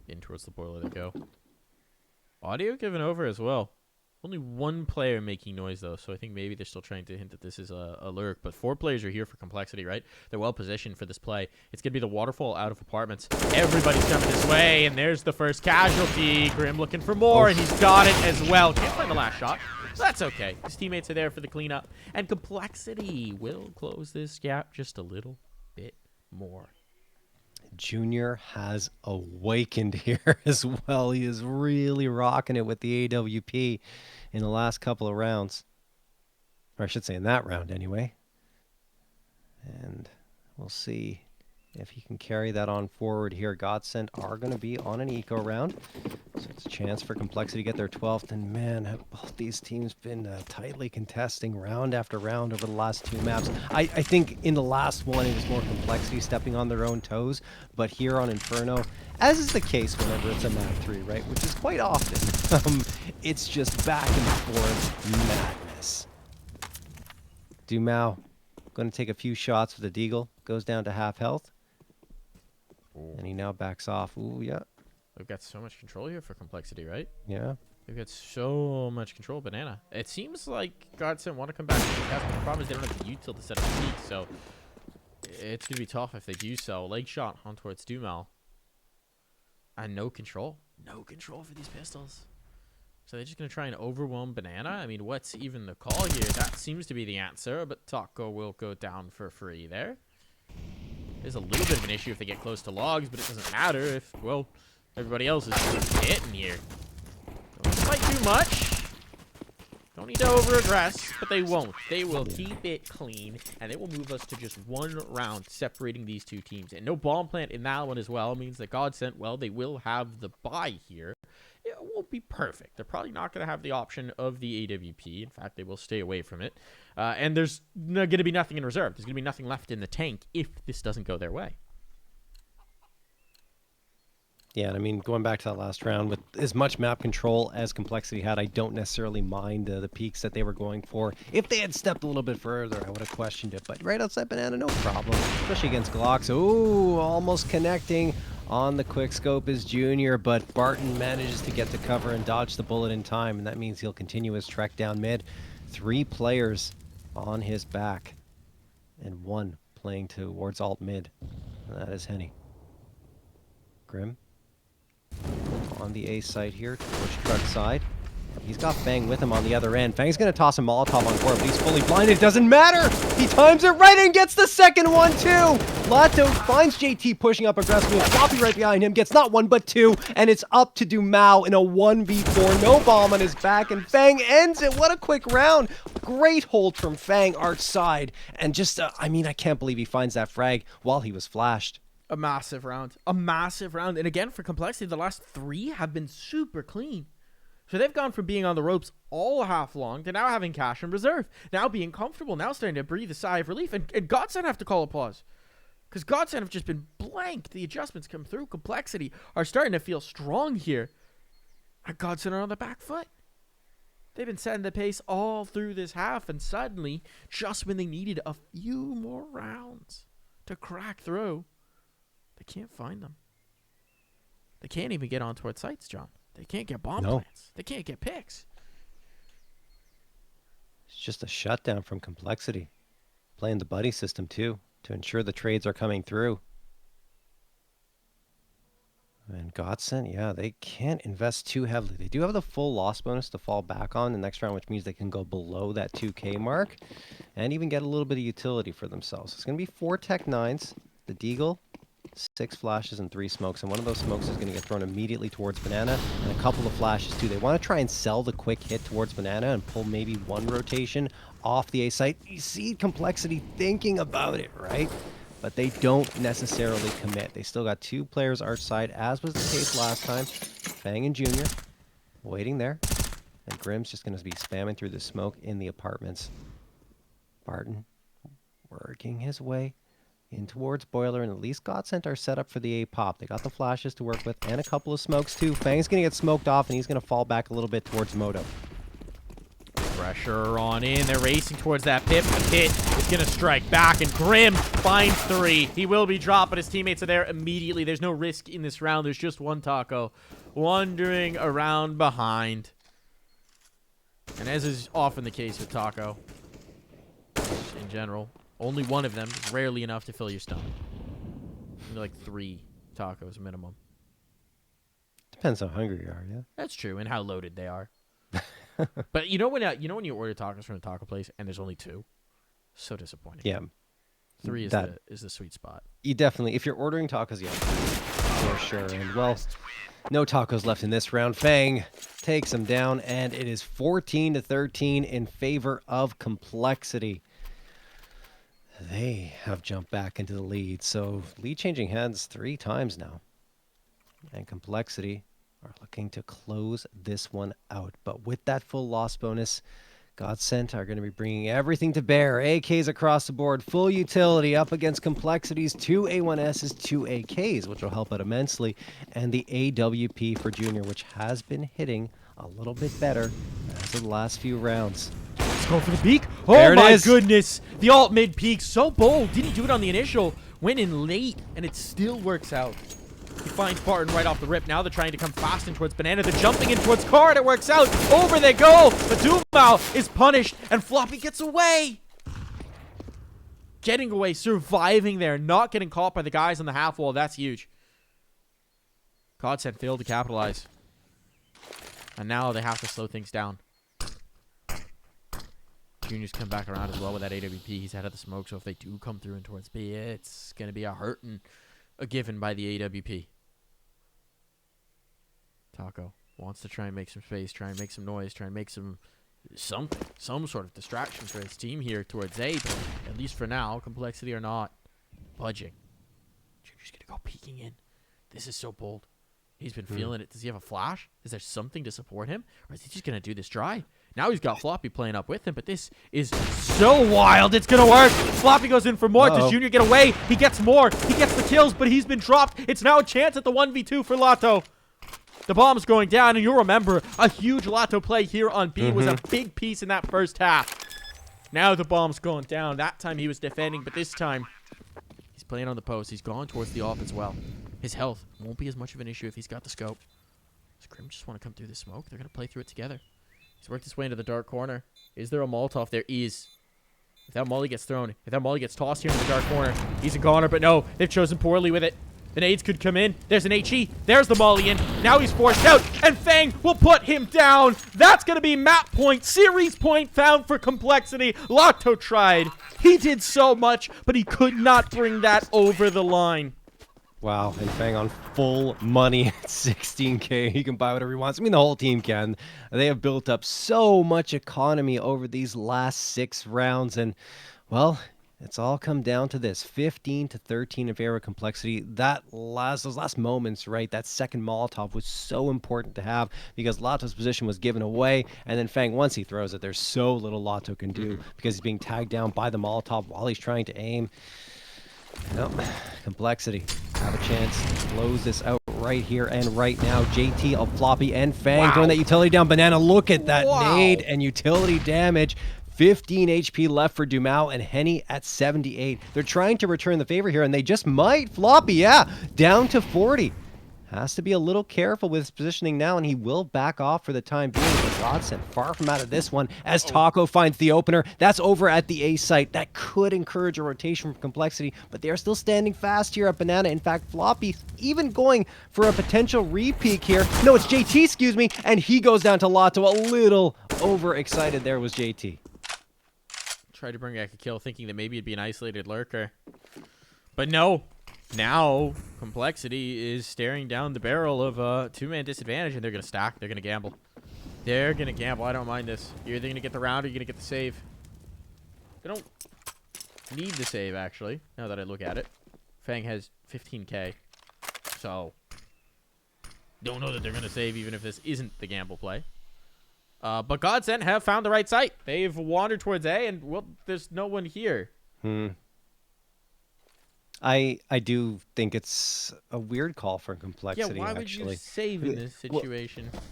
In towards the boiler they go. Audio given over as well. Only 1 player making noise, though, so I think maybe they're still trying to hint that this is a lurk. But 4 players are here for Complexity, right? They're well positioned for this play. It's going to be the waterfall out of apartments. Everybody's coming this way, and there's the first casualty. Grim looking for more, and he's got it as well. Can't find the last shot. That's okay. His teammates are there for the cleanup. And Complexity will close this gap just a little bit more. Junior has awakened here as well. He is really rocking it with the AWP in the last couple of rounds. Or I should say in that round anyway. And we'll see if he can carry that on forward here. GODSENT are going to be on an eco round. So it's a chance for Complexity to get their 12th. And man, have both these teams been tightly contesting round after round over the last two maps. I think in the last one, it was more Complexity stepping on their own toes. But here on Inferno, as is the case whenever it's a map 3, right? Which is quite often. It's just back and forth madness. Dumao going to take a few shots with the Deagle. Goes down to half health. Ooh. And he now backs off. Ooh, yeah. We've got so much control here for Complexity, right? Yeah. They've got so much control. Banana. It seems like GODSENT want to come back to the test, but the problem is they don't have the util to set up the peak, so it's going to be tough if they do so. Leg shot on towards Dumel. And no control. No control for these pistols. So they're just going to try and overwhelm Banana? I mean, what's even the call here? That seems to be the answer, but Taco will go down for free there. There's a little bit of an issue if they get close to logs, but it doesn't matter if, well, everybody else is just hitting here. Don't fight too much. Don't need to over-aggress, but they won't. They will keep it clean, and they will move us to just one round separating these two teams. And no bomb plant in that one as well means that GODSENT, well, they will have the bye here. It won't be perfect. They're probably not going to have the option of the AWP. In fact, they will stay away from it. And there's going to be nothing in reserve. There's going to be nothing left in the tank if this doesn't go their way. Yeah, and I mean, going back to that last round, with as much map control as Complexity had, I don't necessarily mind the peaks that they were going for. If they had stepped a little bit further, I would have questioned it. But right outside Banana, no problem, especially against Glocks. Ooh, almost connecting on the quick scope is Junior, but Barton manages to get to cover and dodge the bullet in time, and that means he'll continue his trek down mid. 3 players on his back, and 1 playing towards alt mid, and that is Henny. Grim on the A site here, towards truck side. He's got Fang with him on the other end. Fang's going to toss a Molotov on Core, but he's fully blinded. Doesn't matter! He times it right and gets the second one, too! Lato finds JT pushing up aggressively. Floppy right behind him. Gets not 1, but 2. And it's up to Dumao in a 1v4. No bomb on his back, and Fang ends it. What a quick round. Great hold from Fang, arch side. And just, I mean, I can't believe he finds that frag while he was flashed. A massive round. A massive round. And again, for Complexity, the last 3 have been super clean. So they've gone from being on the ropes all half long to now having cash in reserve. Now being comfortable. Now starting to breathe a sigh of relief. And GODSENT have to call a pause. Because GODSENT have just been blanked. The adjustments come through. Complexity are starting to feel strong here. And GODSENT are on the back foot. They've been setting the pace all through this half. And suddenly, just when they needed a few more rounds to crack through, they can't find them. They can't even get on towards sites, John. They can't get bomb plants. They can't get picks. It's just a shutdown from Complexity. Playing the buddy system, too, to ensure the trades are coming through. And GODSENT, yeah, they can't invest too heavily. They do have the full loss bonus to fall back on the next round, which means they can go below that 2K mark and even get a little bit of utility for themselves. It's going to be 4 Tech 9s, the Deagle, 6 flashes and 3 smokes, and one of those smokes is going to get thrown immediately towards Banana, and a couple of flashes too. They want to try and sell the quick hit towards Banana and pull maybe 1 rotation off the A site. You see Complexity thinking about it, right? But they don't necessarily commit. They still got 2 players arch side, as was the case last time. Fang and Junior waiting there, and Grim's just going to be spamming through the smoke in the apartments. Barton working his way in towards Boiler, and at least GODSENT are set up for the A-pop. They got the flashes to work with, and a couple of smokes too. Fang's going to get smoked off, and he's going to fall back a little bit towards Moto. Pressure on in. They're racing towards that pit. The pit is going to strike back, and Grim finds 3. He will be dropped, but his teammates are there immediately. There's no risk in this round. There's just one Taco wandering around behind. And as is often the case with Taco, in general, only one of them is rarely enough to fill your stomach. Maybe like 3 tacos minimum. Depends how hungry you are, yeah. That's true, and how loaded they are. But you know when you order tacos from a taco place and there's only 2, so disappointing. Yeah, 3 is that the sweet spot. you definitely, if you're ordering tacos, yeah, for sure. And well, no tacos left in this round. Fang takes him down, and it is 14-13 in favor of Complexity. They have jumped back into the lead, so lead changing hands 3 times now. And Complexity are looking to close this one out. But with that full loss bonus, GODSENT are going to be bringing everything to bear. AKs across the board, full utility up against Complexity's 2 A1Ss, 2 AKs, which will help out immensely. And the AWP for Junior, which has been hitting a little bit better as of the last few rounds. Let's go for the peak. There Oh it my is. goodness. The alt mid peak. So bold. Didn't do it on the initial. Went in late, and it still works out. He finds Barton right off the rip. Now they're trying to come fast in towards Banana. They're jumping in towards Card. It works out. Over they go. But Dumao is punished, and Floppy gets away. Getting away, surviving there, not getting caught by the guys on the half wall. That's huge. GODSENT failed to capitalize. And now they have to slow things down. Junior's come back around as well with that AWP. He's out of the smoke, so if they do come through and towards B, it's going to be a hurting a given by the AWP. Taco wants to try and make some space, try and make some noise, try and make some sort of distraction for his team here towards A, but at least for now, Complexity are not budging. Junior's going to go peeking in. This is so bold. He's been feeling it. Does he have a flash? Is there something to support him? Or is he just going to do this dry? Now he's got Floppy playing up with him, but this is so wild. It's going to work. Floppy goes in for more. Does Junior get away? He gets more. He gets the kills, but he's been dropped. It's now a chance at the 1v2 for Lotto. The bomb's going down, and you'll remember a huge Lotto play here on B was a big piece in that first half. Now the bomb's going down. That time he was defending, but this time he's playing on the post. He's gone towards the off as well. His health won't be as much of an issue if he's got the scope. Does Grim just want to come through the smoke? They're going to play through it together. He's worked his way into the dark corner. Is there a Molotov? There is. If that molly gets thrown, if that molly gets tossed here in the dark corner, he's a goner, but no, they've chosen poorly with it. The nades could come in. There's an HE. There's the molly in. Now he's forced out, and Fang will put him down. That's going to be map point, series point found for Complexity. Lotto tried. He did so much, but he could not bring that over the line. Wow, and Fang on full money at 16K. He can buy whatever he wants. I mean, the whole team can. They have built up so much economy over these last 6 rounds, and, well, it's all come down to this. 15-13 in favor of Complexity. Those last moments, right, that second Molotov was so important to have because Lotto's position was given away, and then Fang, once he throws it, there's so little Lotto can do because he's being tagged down by the Molotov while he's trying to aim. Nope. Complexity have a chance to close this out right here and right now. JT, a Floppy, and Fang throwing that utility down. Banana, look at that nade and utility damage. 15 HP left for Dumao and Henny at 78. They're trying to return the favor here, and they just might. Floppy, yeah, down to 40. Has to be a little careful with his positioning now, and he will back off for the time being. But GODSENT far from out of this one as Taco finds the opener. That's over at the A site. That could encourage a rotation from Complexity, but they are still standing fast here at Banana. In fact, Floppy even going for a potential re-peek here. No, it's JT, excuse me, and he goes down to Lotto. A little overexcited there was JT. Tried to bring back a kill thinking that maybe it'd be an isolated lurker. But no. Now, Complexity is staring down the barrel of a 2-man disadvantage, and they're going to stack. They're going to gamble. They're going to gamble. I don't mind this. You're either going to get the round or you're going to get the save. They don't need the save, actually, now that I look at it. Fang has 15k. So, don't know that they're going to save even if this isn't the gamble play. But GODSENT have found the right site. They've wandered towards A, and, well, there's no one here. I do think it's a weird call for Complexity, Yeah, why would actually. you save in this situation? Well,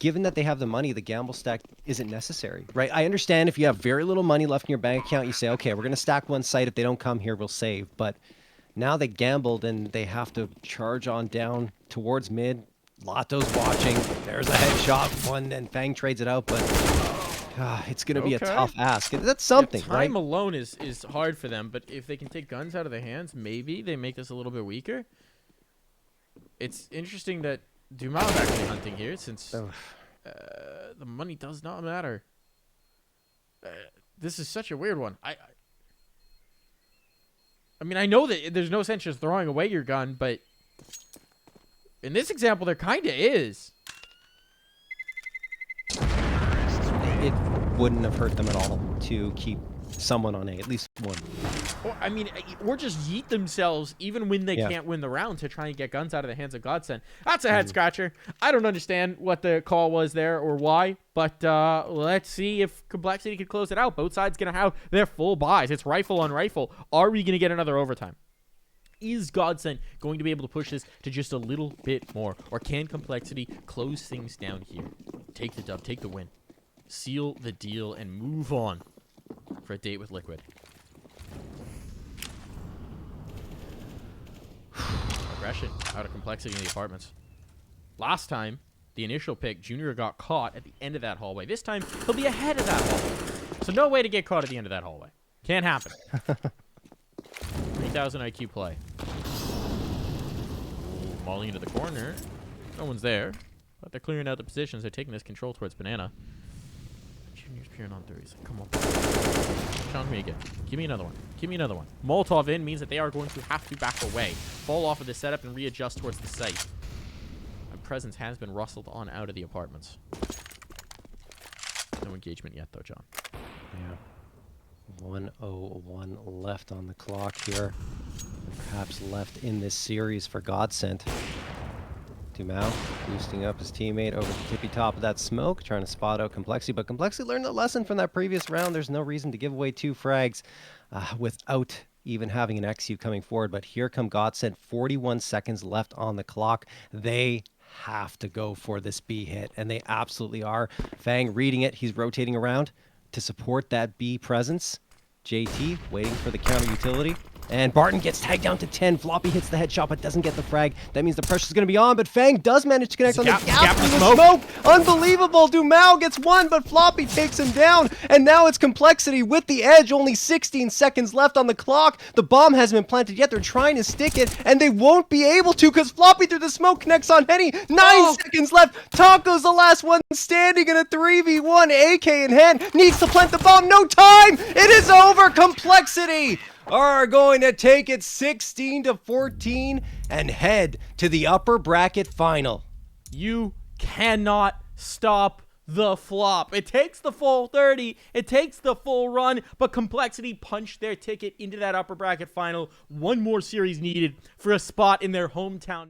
given that they have the money, the gamble stack isn't necessary, right? I understand if you have very little money left in your bank account, you say, okay, we're going to stack one site. If they don't come here, we'll save. But now they gambled, and they have to charge on down towards mid. Lotto's watching. There's a headshot. One, and Fang trades it out, but it's going to be a tough ask. That's something, right? Time alone is hard for them, but if they can take guns out of their hands, maybe they make this a little bit weaker. It's interesting that Dumao's actually hunting here, since the money does not matter. This is such a weird one. I mean, I know that there's no sense just throwing away your gun, but in this example, there kind of is. It wouldn't have hurt them at all to keep someone on A, at least one. Or just yeet themselves even when they can't win the round to try and get guns out of the hands of GODSENT. That's a head scratcher. I don't understand what the call was there or why, but let's see if Complexity can close it out. Both sides going to have their full buys. It's rifle on rifle. Are we going to get another overtime? Is GODSENT going to be able to push this to just a little bit more? Or can Complexity close things down here? Take the dub, take the win. Seal the deal and move on for a date with Liquid. Aggression out of Complexity in the apartments. Last time, the initial pick, Junior got caught at the end of that hallway. This time, he'll be ahead of that hallway. So no way to get caught at the end of that hallway. Can't happen. 3,000 IQ play. Ooh, mauling into the corner. No one's there. But they're clearing out the positions. They're taking this control towards Banana. Junior's peering on third. He's like, come on. Challenge me again. Give me another one. Give me another one. Molotov in means that they are going to have to back away. Fall off of the setup and readjust towards the site. My presence has been rustled on out of the apartments. No engagement yet, though, John. Yeah. 1:01 left on the clock here. Perhaps left in this series for GODSENT. Dumao boosting up his teammate over the tippy top of that smoke, trying to spot out Complexity. But Complexity learned a lesson from that previous round. There's no reason to give away 2 frags without even having an XU coming forward. But here come GODSENT, 41 seconds left on the clock. They have to go for this B hit, and they absolutely are. Fang reading it. He's rotating around to support that B presence. JT waiting for the counter utility. And Barton gets tagged down to 10. Floppy hits the headshot, but doesn't get the frag. That means the pressure's going to be on, but Fang does manage to connect on the gap through the smoke. Unbelievable. Dumao gets one, but Floppy takes him down. And now it's Complexity with the edge. Only 16 seconds left on the clock. The bomb hasn't been planted yet. They're trying to stick it, and they won't be able to because Floppy through the smoke connects on Henny. 9 seconds left. Taco's the last one standing in a 3v1. AK in hand. Needs to plant the bomb. No time. It is over. Complexity are going to take it 16-14 and head to the upper bracket final. You cannot stop the flop. It takes the full 30. It takes the full run, but Complexity punched their ticket into that upper bracket final. One more series needed for a spot in their hometown.